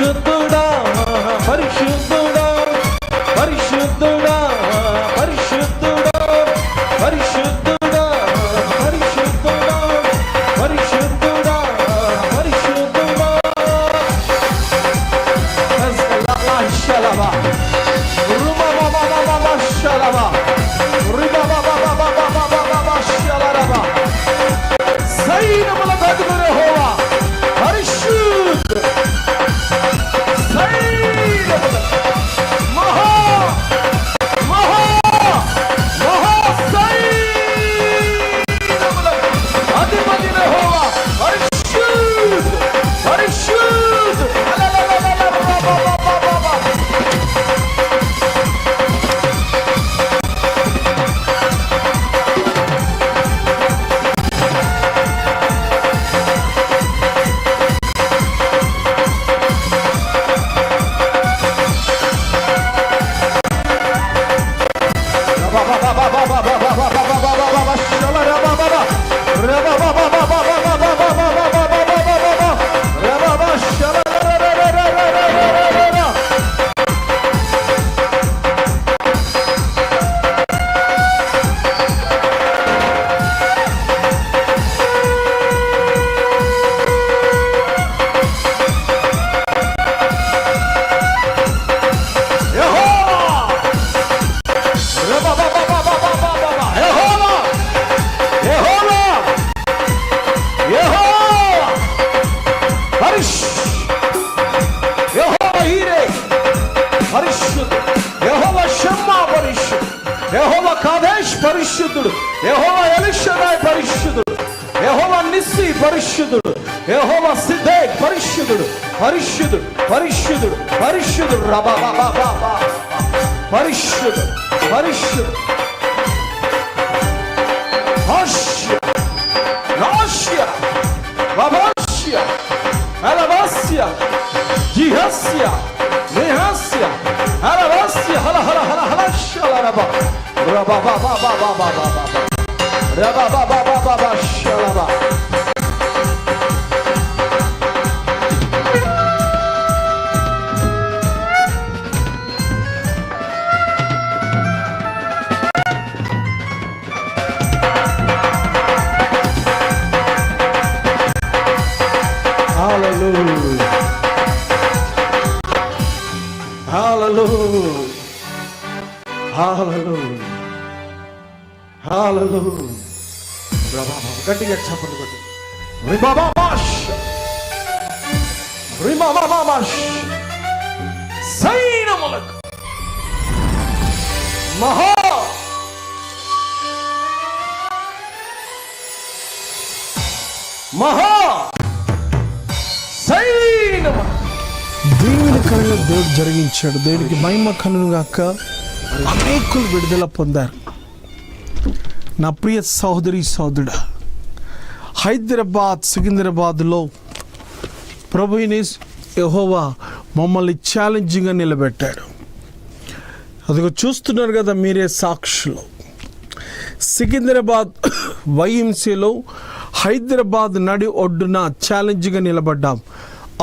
పరిశుద్ధుడా పరిశుద్ధుడా పరిశుద్ధుడా పరిశుద్ధుడా పరిశుద్ధుడా పరిశుద్ధుడా పరిశుద్ధుడా పరిశుద్ధుడా శలభా రుమా శలభా సైన్యముల అధిపతి యెహోవా పరిశుద్ధ సైన్యముల మహా మహా మహా సైన్యముల అధిపతి యెహోవా పరిశుద్ధ పరిశుద్ధ యెహోవా కాదేశ్ పరిశుద్ధుడు, యెహోవా ఎలీషాదాయ్ పరిశుద్ధుడు, యెహోవా నిస్సి పరిశుద్ధుడు, యెహోవా సిద్దేక్ పరిశుద్ధుడు, పరిశుద్ధుడు పరిశుద్ధుడు పరిశుద్ధుడు రబాబాబాబా పరిశుద్ధుడు పరిశుద్ధుడు హోష్య నాష్య బాబాష్య అలవాస్య జిహస్య నిహస్య అలవాస్య హల హల హల హలష్య రబా రబాబాబాబాబాబాబా రబాబాబాబాబా షలబా Hallelujah. Hallelujah. Hallelujah. Hallelujah. గట్టిగా చప్పట్లు కొట్టు. రిబాబాబాష్ రిబాబాబాష్ సైన్యములకు మహా మహా దేవుని కళ్ళలో దేవుడు జరిగించాడు. దేవునికి మహిమ కలుగును గాక. అనేకులు విడుదల పొందారు. నా ప్రియ సహోదరి సహోదరుడా, హైదరాబాద్ సికింద్రాబాద్లో ప్రభువుని యెహోవా మమ్మల్ని ఛాలెంజింగ్గా నిలబెట్టాడు. అదిగో చూస్తున్నారు కదా మీరే సాక్షులు. సికింద్రాబాద్ వైఎంసీలో హైదరాబాద్ నడి ఒడ్డున ఛాలెంజ్గా నిలబడ్డాం.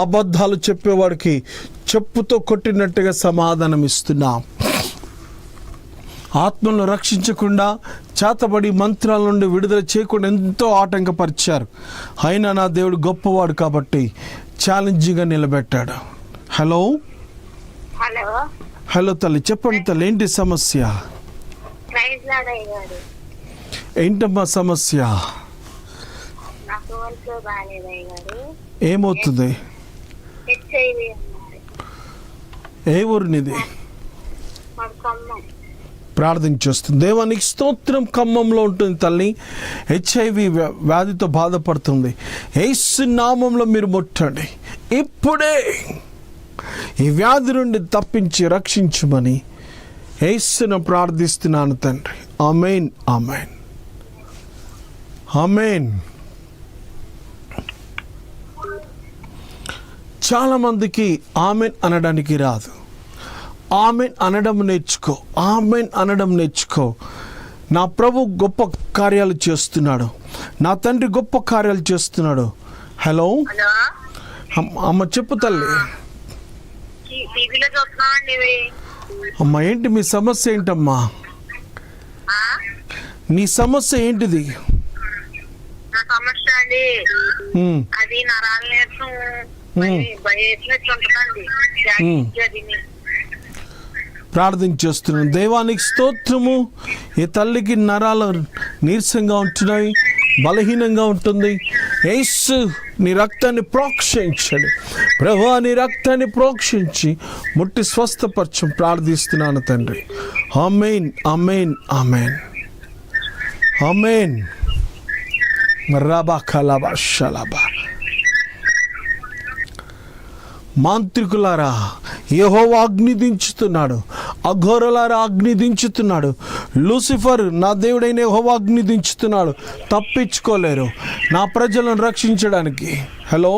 అబద్ధాలు చెప్పేవాడికి చెప్పుతో కొట్టినట్టుగా సమాధానం ఇస్తున్నాం. ఆత్మలను రక్షించకుండా చేతబడి మంత్రాల నుండి విడుదల చేయకుండా ఎంతో ఆటంకపరిచారు. అయినా నా దేవుడు గొప్పవాడు కాబట్టి ఛాలెంజింగ్గా నిలబెట్టాడు. హలో హలో హలో తల్లి, చెప్పండి తల్లి, ఏంటి సమస్య? ఏంటమ్మా సమస్య? ఏమవుతుంది? ఏ ఊరు నీది? ప్రార్థన చేస్తుంది. దేవానికి స్తోత్రం. ఖమ్మంలో ఉంటుంది తల్లి. HIV వ్యాధితో బాధపడుతుంది. యేసు నామంలో మీరు ముట్టండి. ఇప్పుడే ఈ వ్యాధి నుండి తప్పించి రక్షించమని యేసును ప్రార్థిస్తున్నాను తండ్రి. ఆమేన్ ఆమేన్ ఆమేన్. చాలామందికి ఆమెన్ అనడానికి రాదు. ఆమెన్ అనడం నేర్చుకో. ఆమెన్ అనడం నేర్చుకో. నా ప్రభు గొప్ప కార్యాలు చేస్తున్నాడు. నా తండ్రి గొప్ప కార్యాలు చేస్తున్నాడు. హలో అమ్మ, చెప్పు తల్లి. టీవీలో చూస్తున్నామండి ఇవి. అమ్మా ఏంటి మీ సమస్య ఏంటమ్మా? ఆ? నీ సమస్య ఏంటిది? నా సమస్య అండి అది నరాల నీరసం బయటనట్టు ఉంటుందండి. ప్రార్థించేస్తున్నాను. దైవానికి స్తోత్రము. ఈ తల్లికి నరాలు నీరసంగా ఉంటున్నాయి, బలహీనంగా ఉంటుంది. యేసు నీ రక్తాన్ని ప్రోక్షించండి ప్రభువా, నీ రక్తాన్ని ప్రోక్షించి ముట్టి స్వస్థపరచం ప్రార్థిస్తున్నాను తండ్రి. ఆమేన్ ఆమేన్ ఆమేన్ ఆమేన్. రబా కలబా షలబా. మాంత్రికులారా యెహోవా అగ్ని దించుతున్నాడు, అఘోరలారా అగ్ని దించుతున్నాడు. లూసిఫర్ నా దేవుడైన యెహోవా అగ్ని దించుతున్నాడు. తప్పించుకోలేరు నా ప్రజలను రక్షించడానికి. హలో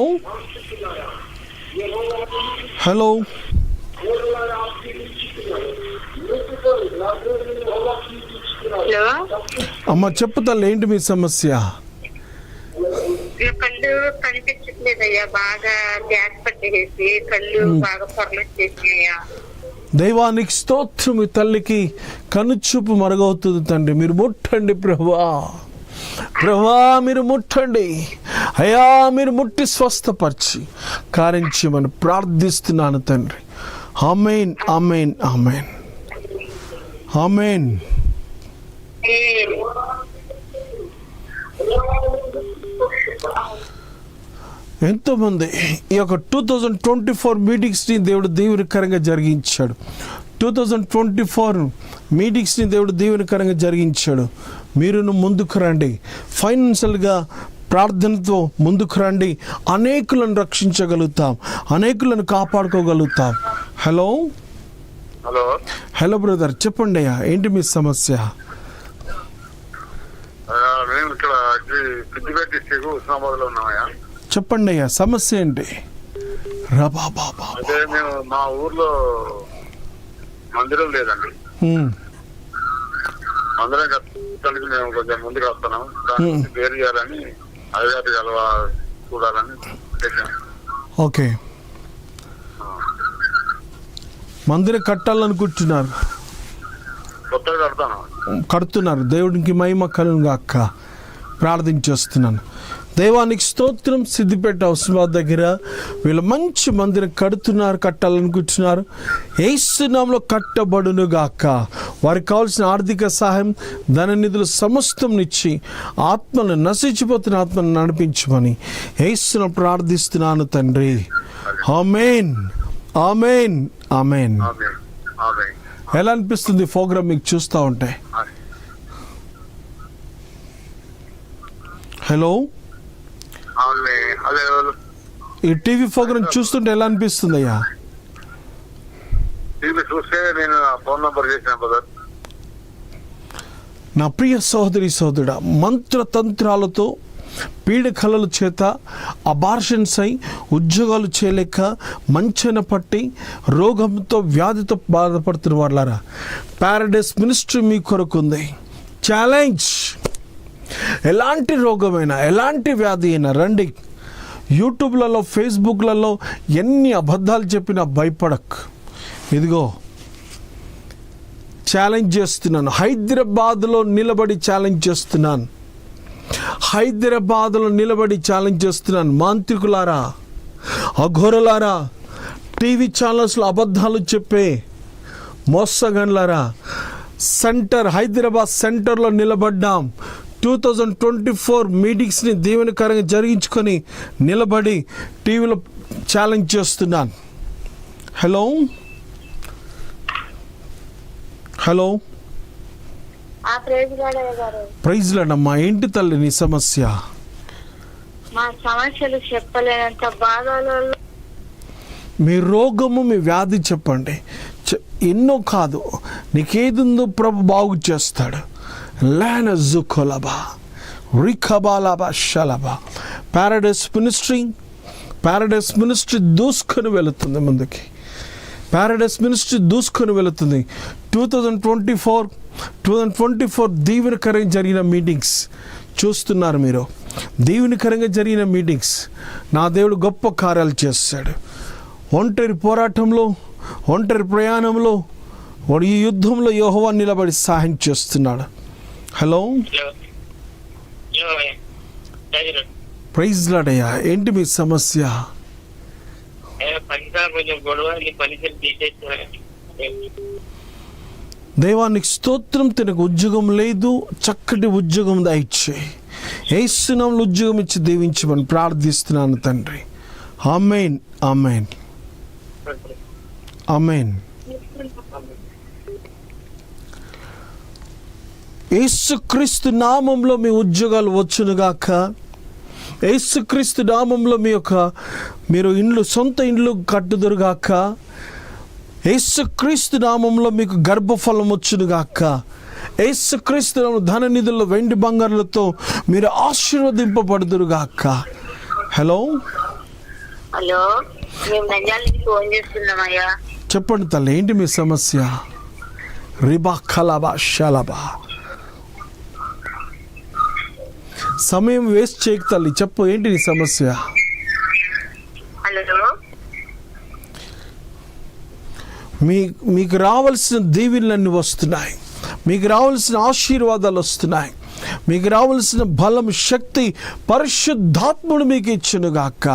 హలో అమ్మ చెప్పు తల్లి, ఏంటి మీ సమస్య? కళ్ళు కనిపించట్లేదయ్యా, బాగా గ్యాస్ పట్టేసి కళ్ళు బాగా పొరలొచ్చేసినాయా. దైవానికి స్తోత్రం. ఈ తల్లికి కనుచూపు మరుగవుతుంది తండ్రి. మీరు ముట్టండి ప్రభువా, ప్రభువా మీరు ముట్టండి అయ్యా, మీరు ముట్టి స్వస్థపరిచి కార్యం చేయమని ప్రార్థిస్తున్నాను తండ్రి. ఆమేన్ ఆమేన్ ఆమేన్ ఆమేన్. ఎంతోమంది ఈ యొక్క 2024 మీటింగ్స్ని దేవుడు దీవెనకరంగా జరిగించాడు. 2024 మీటింగ్స్ని దేవుడు దీవెనకరంగా జరిగించాడు. మీరును ముందుకు రండి, ఫైనాన్షియల్గా ప్రార్థనతో ముందుకు రండి. అనేకులను రక్షించగలుగుతాం, అనేకులను కాపాడుకోగలుగుతాం. హలో హలో హలో బ్రదర్, చెప్పండి అయ్యా, ఏంటి మీ సమస్య? మేము ఇక్కడ సిద్దిపేట డిస్ట్రిక్ట్ హుస్నాబాద్ లో ఉన్నామయ్యా. చెప్పండి అయ్యా, సమస్య ఏంటి? రబా బాబా. అంటే మేము మా ఊర్లో మందిరం లేదండి. మందిరం కట్టడానికి మేము కొంచెం ముందుకు వస్తున్నాం. దాని పేరు చేయాలని అధికారి చూడాలని చేశాం. ఓకే, మందిరం కట్టాలనుకుంటున్నారు, కొత్తగా కడతాను. కడుతున్నారు. దేవుడికి మహిమ కలుగును గాక. ప్రార్థించేస్తున్నాను. దైవానికి స్తోత్రం. సిద్దిపేట హుస్నాబాద్ దగ్గర వీళ్ళు మంచి మందిరం కట్టాలనుకుంటున్నారు. యేసు నామములో కట్టబడును గాక. వారికి కావాల్సిన ఆర్థిక సహాయం, ధన నిధులు సమస్తం ఇచ్చి ఆత్మను నశించిపోతున్న ఆత్మను నడిపించమని యేసును ప్రార్థిస్తున్నాను తండ్రి. ఆమేన్ ఆమేన్ ఆమేన్. ఎలా అనిపిస్తుంది ప్రోగ్రామ్ మీకు చూస్తూ ఉంటే? హలో, ఈ టీవీ ప్రోగ్రామ్ చూస్తుంటే ఎలా అనిపిస్తుంది అయ్యా? చూస్తే నేను ఫోన్ నంబర్ చేసిన బ్రదర్. నా ప్రియ సహోదరి సహోదరుడా, మంత్రతంత్రాలతో పీడకలల చేత అబార్షన్స్ అయి ఉద్యోగాలు చేయలేక మంచన పట్టి రోగంతో వ్యాధితో బాధపడుతున్న వాళ్ళారా, పారడైస్ మినిస్ట్రీ మీ కొరకు ఉంది. ఛాలెంజ్. ఎలాంటి రోగమైనా, ఎలాంటి వ్యాధి అయినా రండి. యూట్యూబ్లలో, ఫేస్బుక్లలో ఎన్ని అబద్ధాలు చెప్పినా భయపడక్. ఇదిగో ఛాలెంజ్ చేస్తున్నాను. హైదరాబాద్లో నిలబడి ఛాలెంజ్ చేస్తున్నాను. మాంత్రికులారా, అఘోరలారా, టీవీ ఛానల్స్లో అబద్ధాలు చెప్పే మోసగన్లారా, హైదరాబాద్ సెంటర్లో నిలబడ్డాం. 2024 మీటింగ్స్ని దీవెనకరంగా జరిగించుకొని నిలబడి టీవీలో ఛాలెంజ్ చేస్తున్నాను. హలో హలో, ప్రైజ్ లాడమ్మా. ఏంటి తల్లి నీ సమస్య? మా సమస్యలు చెప్పలేనంత బాధలలో. మీ రోగము, మీ వ్యాధి చెప్పండి. ఎన్నో కాదు, నీకేది ఉందో ప్రభు బాగు చేస్తాడు. పారడైస్ మినిస్ట్రీ దూసుకొని వెళుతుంది ముందుకి. 2024 దీవెనకరంగా జరిగిన మీటింగ్స్ చూస్తున్నారు మీరు. దీవెనకరంగా జరిగిన మీటింగ్స్, నా దేవుడు గొప్ప కార్యాలు చేస్తాడు. ఒంటరి పోరాటంలో, ఒంటరి ప్రయాణంలో, వాడు ఈ యుద్ధంలో యెహోవా నిలబడి సహాయం చేస్తున్నాడు. హలో, ప్రైజ్ లార్డ్ అయ్యా. ఏంటి మీ సమస్య? దైవానికి స్తోత్రం. తనకు ఉద్యోగం లేదు, చక్కటి ఉద్యోగం దయచేయి. యేసు నామములో ఉద్యోగం ఇచ్చి దీవించమని ప్రార్థిస్తున్నాను తండ్రి. ఆమేన్, ఆమేన్, ఆమేన్. యేసుక్రీస్తు నామంలో మీ ఉద్యోగాలు వచ్చునుగాక. యేసుక్రీస్తు నామంలో మీరు సొంత ఇండ్లు కట్టుదురుగాక. యేసుక్రీస్తు నామంలో మీకు గర్భఫలం వచ్చునుగాక. యేసుక్రీస్తు నామములో ధన నిధుల్లో వెండి బంగారులతో మీరు ఆశీర్వదింపబడుదురుగాక. హలో, హలో, మేము నంద్యాల నుంచి ఫోన్ చేస్తున్నామయ్యా. చెప్పండి తల్లి, ఏంటి మీ సమస్య? రిబా ఖలాబా షలాబా. సమయం వేస్ట్ చేయకు తల్లి, చెప్పు, ఏంటి నీ సమస్య? హలో, మీకు రావాల్సిన దీవెనలన్నీ వస్తున్నాయి, మీకు రావాల్సిన ఆశీర్వాదాలు వస్తున్నాయి, మీకు రావాల్సిన బలం, శక్తి పరిశుద్ధాత్ముడు మీకు ఇచ్చునుగాక.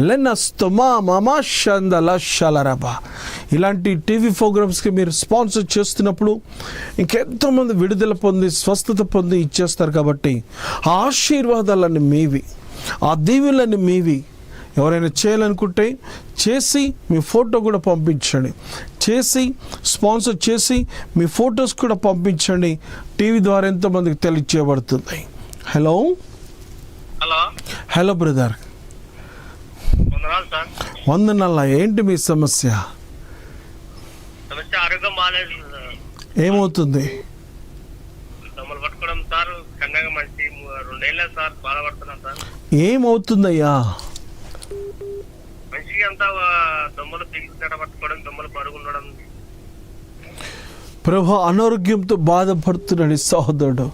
లెనస్తమా మమా షందల షలరబా. ఇలాంటి టీవీ ప్రోగ్రామ్స్కి మీరు స్పాన్సర్ చేస్తున్నప్పుడు ఇంకెంతోమంది విడుదల పొంది, స్వస్థత పొంది ఇచ్చేస్తారు. కాబట్టి ఆ ఆశీర్వాదాలన్నీ మీవి, ఆ దీవెనలన్నీ మీవి. ఎవరైనా చేయాలనుకుంటే చేసి మీ ఫోటో కూడా పంపించండి, చేసి స్పాన్సర్ చేసి మీ ఫొటోస్ కూడా పంపించండి. టీవీ ద్వారా ఎంతోమందికి తెలియచేయబడుతుంది. Hello, hello brother. వందనాల. ఏంటి మీ సమస్య? ఆరోగ్యం బాగాలేదు. ఏమవుతుంది? దమ్ములు పట్టుకోవడం సార్, కన్నగా మంచి 2 ఏళ్ళ సార్ బాధపడుతున్నాం సార్. ఏమవుతుందయ్యా? మంచిగా అంతా దమ్ములు పీకుతాడ పట్టుకోవడం, దమ్ములు బరుగు ఉండడం. ప్రభు, అనారోగ్యంతో బాధపడుతున్నాడు సహోదరుడు.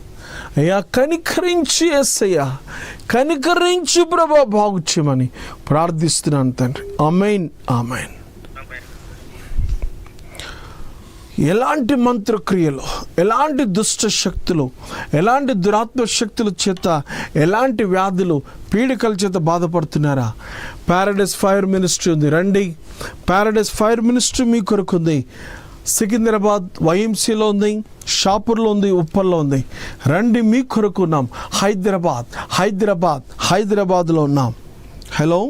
అయ్యా కనికరించి, యేసయ్యా కనికరించి ప్రభు బాగు చేయమని ప్రార్థిస్తున్నాను తండ్రి. ఆమేన్, ఆమేన్. ఎలాంటి మంత్రక్రియలు, ఎలాంటి దుష్ట శక్తులు, ఎలాంటి దురాత్మ శక్తుల చేత, ఎలాంటి వ్యాధులు, పీడికల చేత బాధపడుతున్నారా? ప్యారడైస్ ఫైర్ మినిస్ట్రీ ఉంది, రండి. ప్యారడైస్ ఫైర్ మినిస్ట్రీ మీ కొరకు ఉంది. సికింద్రాబాద్ వైఎంసీలో ఉంది, షాపూర్లో ఉంది, ఉప్పల్లో ఉంది. రండి, మీ కొరకు ఉన్నాం. హైదరాబాద్లో ఉన్నాం. హలో,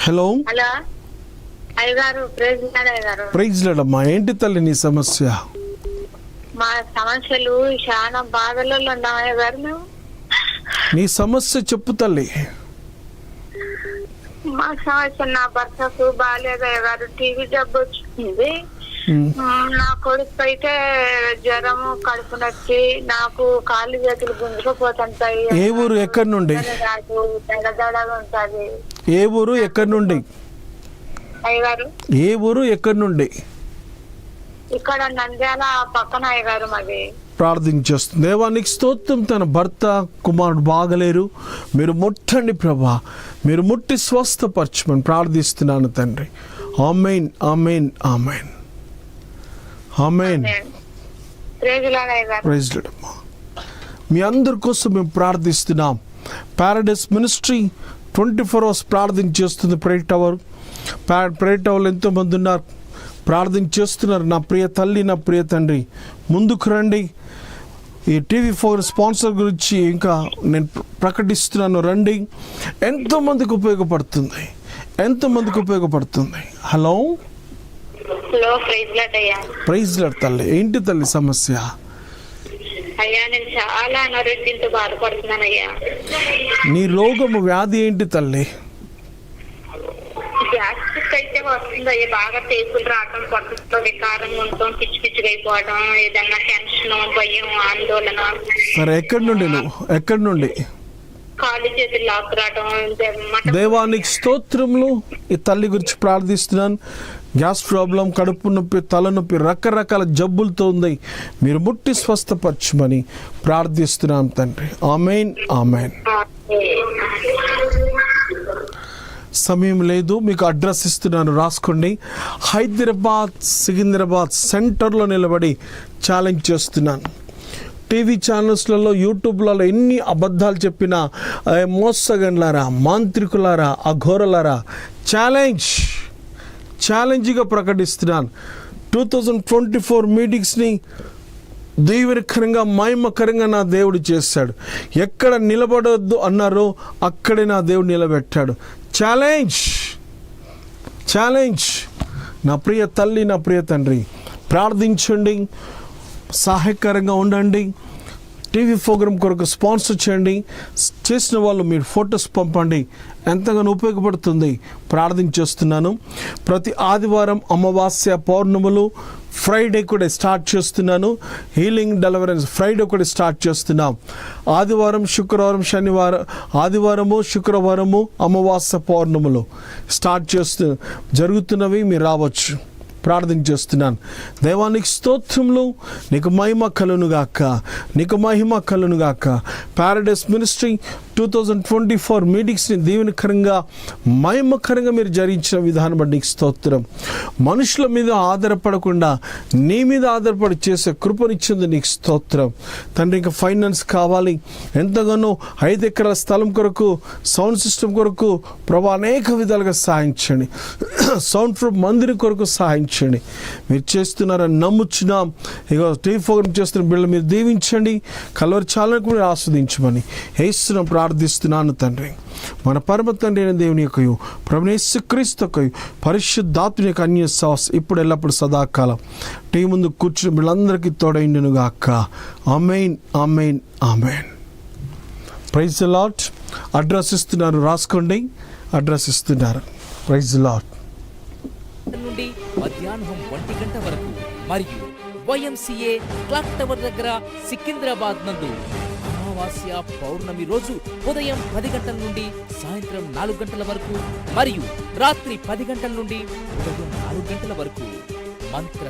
హలో, అయ్యగారు, ప్రైజ్ లార్డ్ అయ్యగారు. ప్రైజ్ లార్డ్ అమ్మా. ఏంటి తల్లి నీ సమస్య? మా సమస్యలు చాలా బాధలలో ఉన్నాం అయ్యగారు. మేము నీ సమస్య చెప్పు తల్లి. మా సమస్య, నా భర్తకు బాగాలేదు అయ్యగారు. టీవీ జబ్బు వచ్చింది. నా కొడుకు అయితే జ్వరము, కడుపు నొప్పి, నాకు కాళ్ళు చేతులు గుంజుకుపోతుంటాయి. ఏ ఊరు, ఎక్కడి నుండి? దడదడగా ఉంటుంది. ఏ ఊరు, ఎక్కడి నుండి? అయ్యగారు, ఏ ఊరు, ఎక్కడి నుండి? ఇక్కడ నంద్యాల పక్కన అయ్యగారు మాది. ప్రార్థించేస్తుంది. దేవానికి స్తోత్రం. తన భర్త, కుమారుడు బాగలేరు, మీరు ముట్టండి ప్రభా, మీరు ముట్టి స్వస్థపరచమని ప్రార్థిస్తున్నాను తండ్రి. ఆమేన్, amen, amen, amen. Praise lord అయ్యగారు. ప్రైజ్ లార్డ్ అమ్మా. మీ అందరి కోసం మేము ప్రార్థిస్తున్నాం. ప్యారడైస్ మినిస్ట్రీ 24 hours ప్రార్థన చేస్తుంది. ప్రేయర్ టవర్లో ఎంతోమంది ఉన్నారు, ప్రార్థన చేస్తున్నారు. నా ప్రియ తల్లి, నా ప్రియ తండ్రి, ముందుకు రండి. ఈ TV4 స్పాన్సర్ గురించి ఇంకా నేను ప్రకటిస్తున్నాను. రండి, ఎంతోమందికి ఉపయోగపడుతుంది, ఎంతోమందికి ఉపయోగపడుతుంది. హలో, హలో, ప్రైజ్ లార్డ్ అయ్యా. ప్రైజ్ లార్డ్ తల్లి. ఏంటి తల్లి సమస్య? అయ్యా, నేను చాలా అనారోగ్యంతో బాధపడుతున్నాను అయ్యా. నీ రోగము, వ్యాధి ఏంటి తల్లి? గ్యాస్ట్రిక్ అయితే వస్తుంది అయ్యా. బాగా తేపులు రావడం, పొట్టలో వికారంగా ఉండటం, పిచ్చి పిచ్చిగా అయిపోవడం, ఏదన్నా టెన్షన్, భయం, ఆందోళన. సరే, ఎక్కడి నుండి నువ్వు? ఎక్కడి నుండి? కాళ్ళు చేతులు లాక్ రావడం. దేవానికి స్తోత్రములు. ఈ తల్లి గురించి ప్రార్థిస్తున్నాను. గ్యాస్ ప్రాబ్లం, కడుపు నొప్పి, తలనొప్పి, రకరకాల జబ్బులతో ఉంది. మీరు ముట్టి స్వస్థపరచమని ప్రార్థిస్తున్నాం తండ్రి. ఆమేన్, ఆమేన్. సమయం లేదు, మీకు అడ్రస్ ఇస్తున్నాను, రాసుకోండి. హైదరాబాద్ సికింద్రాబాద్ సెంటర్లో నిలబడి ఛాలెంజ్ చేస్తున్నాను. టీవీ ఛానల్స్లలో, యూట్యూబ్లలో ఎన్ని అబద్ధాలు చెప్పినా, మోసగండ్లారా, మాంత్రికులారా, అఘోరలారా, ఛాలెంజ్గా ప్రకటిస్తున్నాను. 2024 మీటింగ్స్ని దీవెనకరంగా, మహిమకరంగా నా దేవుడు చేశాడు. ఎక్కడ నిలబడొద్దు అన్నారో అక్కడే నా దేవుడు నిలబెట్టాడు. ఛాలెంజ్. నా ప్రియ తల్లి, నా ప్రియ తండ్రి, ప్రార్థించండి, సహాయకరంగా ఉండండి. టీవీ ప్రోగ్రాం కొరకు స్పాన్సర్ చేయండి. చేసిన వాళ్ళు మీరు ఫొటోస్ పంపండి, ఎంతగానో ఉపయోగపడుతుంది. ప్రార్థన చేస్తున్నాను. ప్రతి ఆదివారం, అమావాస్య, పౌర్ణములు, ఫ్రైడే కూడా స్టార్ట్ చేస్తున్నాను. హీలింగ్ డెలివరెన్స్ ఫ్రైడే కూడా స్టార్ట్ చేస్తున్నాం. ఆదివారం, శుక్రవారం, శనివారం, ఆదివారము, శుక్రవారము, అమావాస్య, పౌర్ణములు స్టార్ట్ జరుగుతున్నవి. మీరు రావచ్చు. ప్రార్థన చేస్తున్నాను. దేవానికి స్తోత్రములు. నీకు మహిమ కలునుగాక, నీకు మహిమ కలునుగాక. పారడైస్ మినిస్ట్రీ 2024 మీటింగ్స్ని దీవెనకరంగా, మహిమకరంగా మీరు జరిగించిన విధానం బట్టి నీకు స్తోత్రం. మనుషుల మీద ఆధారపడకుండా నీ మీద ఆధారపడి చేసే కృపనిచ్చింది నీకు స్తోత్రం. తండ్రి, ఇంకా ఫైనాన్స్ కావాలి, ఎంతగానో 5 ఎకరాల స్థలం కొరకు, సౌండ్ సిస్టమ్ కొరకు ప్రభా అనేక విధాలుగా సహాయించండి. సౌండ్ ప్రూఫ్ మందిరం కొరకు సహాయించండి. మీరు చేస్తున్నారని నమ్ముచున్నాం. ఇక టీవీ ప్రోగ్రామ్ చేస్తున్న బిడ్డలు మీరు దీవించండి. కలవరి చాలను కూడా ఆస్వాదించమని యేసును ప్రార్థిస్తున్నాను తండ్రి. మన పరమ తండ్రి అయిన దేవుని యొక్కయు, ప్రభువైన యేసుక్రీస్తు యొక్కయు, పరిశుద్ధాత్మ యొక్క అన్య సహవాసం ఇప్పుడు ఎల్లప్పుడు సదాకాలం టీవీ ముందు కూర్చుని వీళ్ళందరికీ తోడైండును గాక. Amen, amen, amen. Praise the lord. Address ఇస్తున్నారు, రాసుకోండి. అడ్రస్ ఇస్తున్నారు. Praise the lord. నుండి మధ్యాహ్నం 1 గంట వరకు మరియు YMCA క్లాక్ టవర్ దగ్గర సికింద్రాబాద్ నందు అమావాస్య, పౌర్ణమి రోజు ఉదయం 10 గంటల నుండి సాయంత్రం 4 గంటల వరకు మరియు రాత్రి 10 గంటల నుండి ఉదయం 4 గంటల వరకు మంత్ర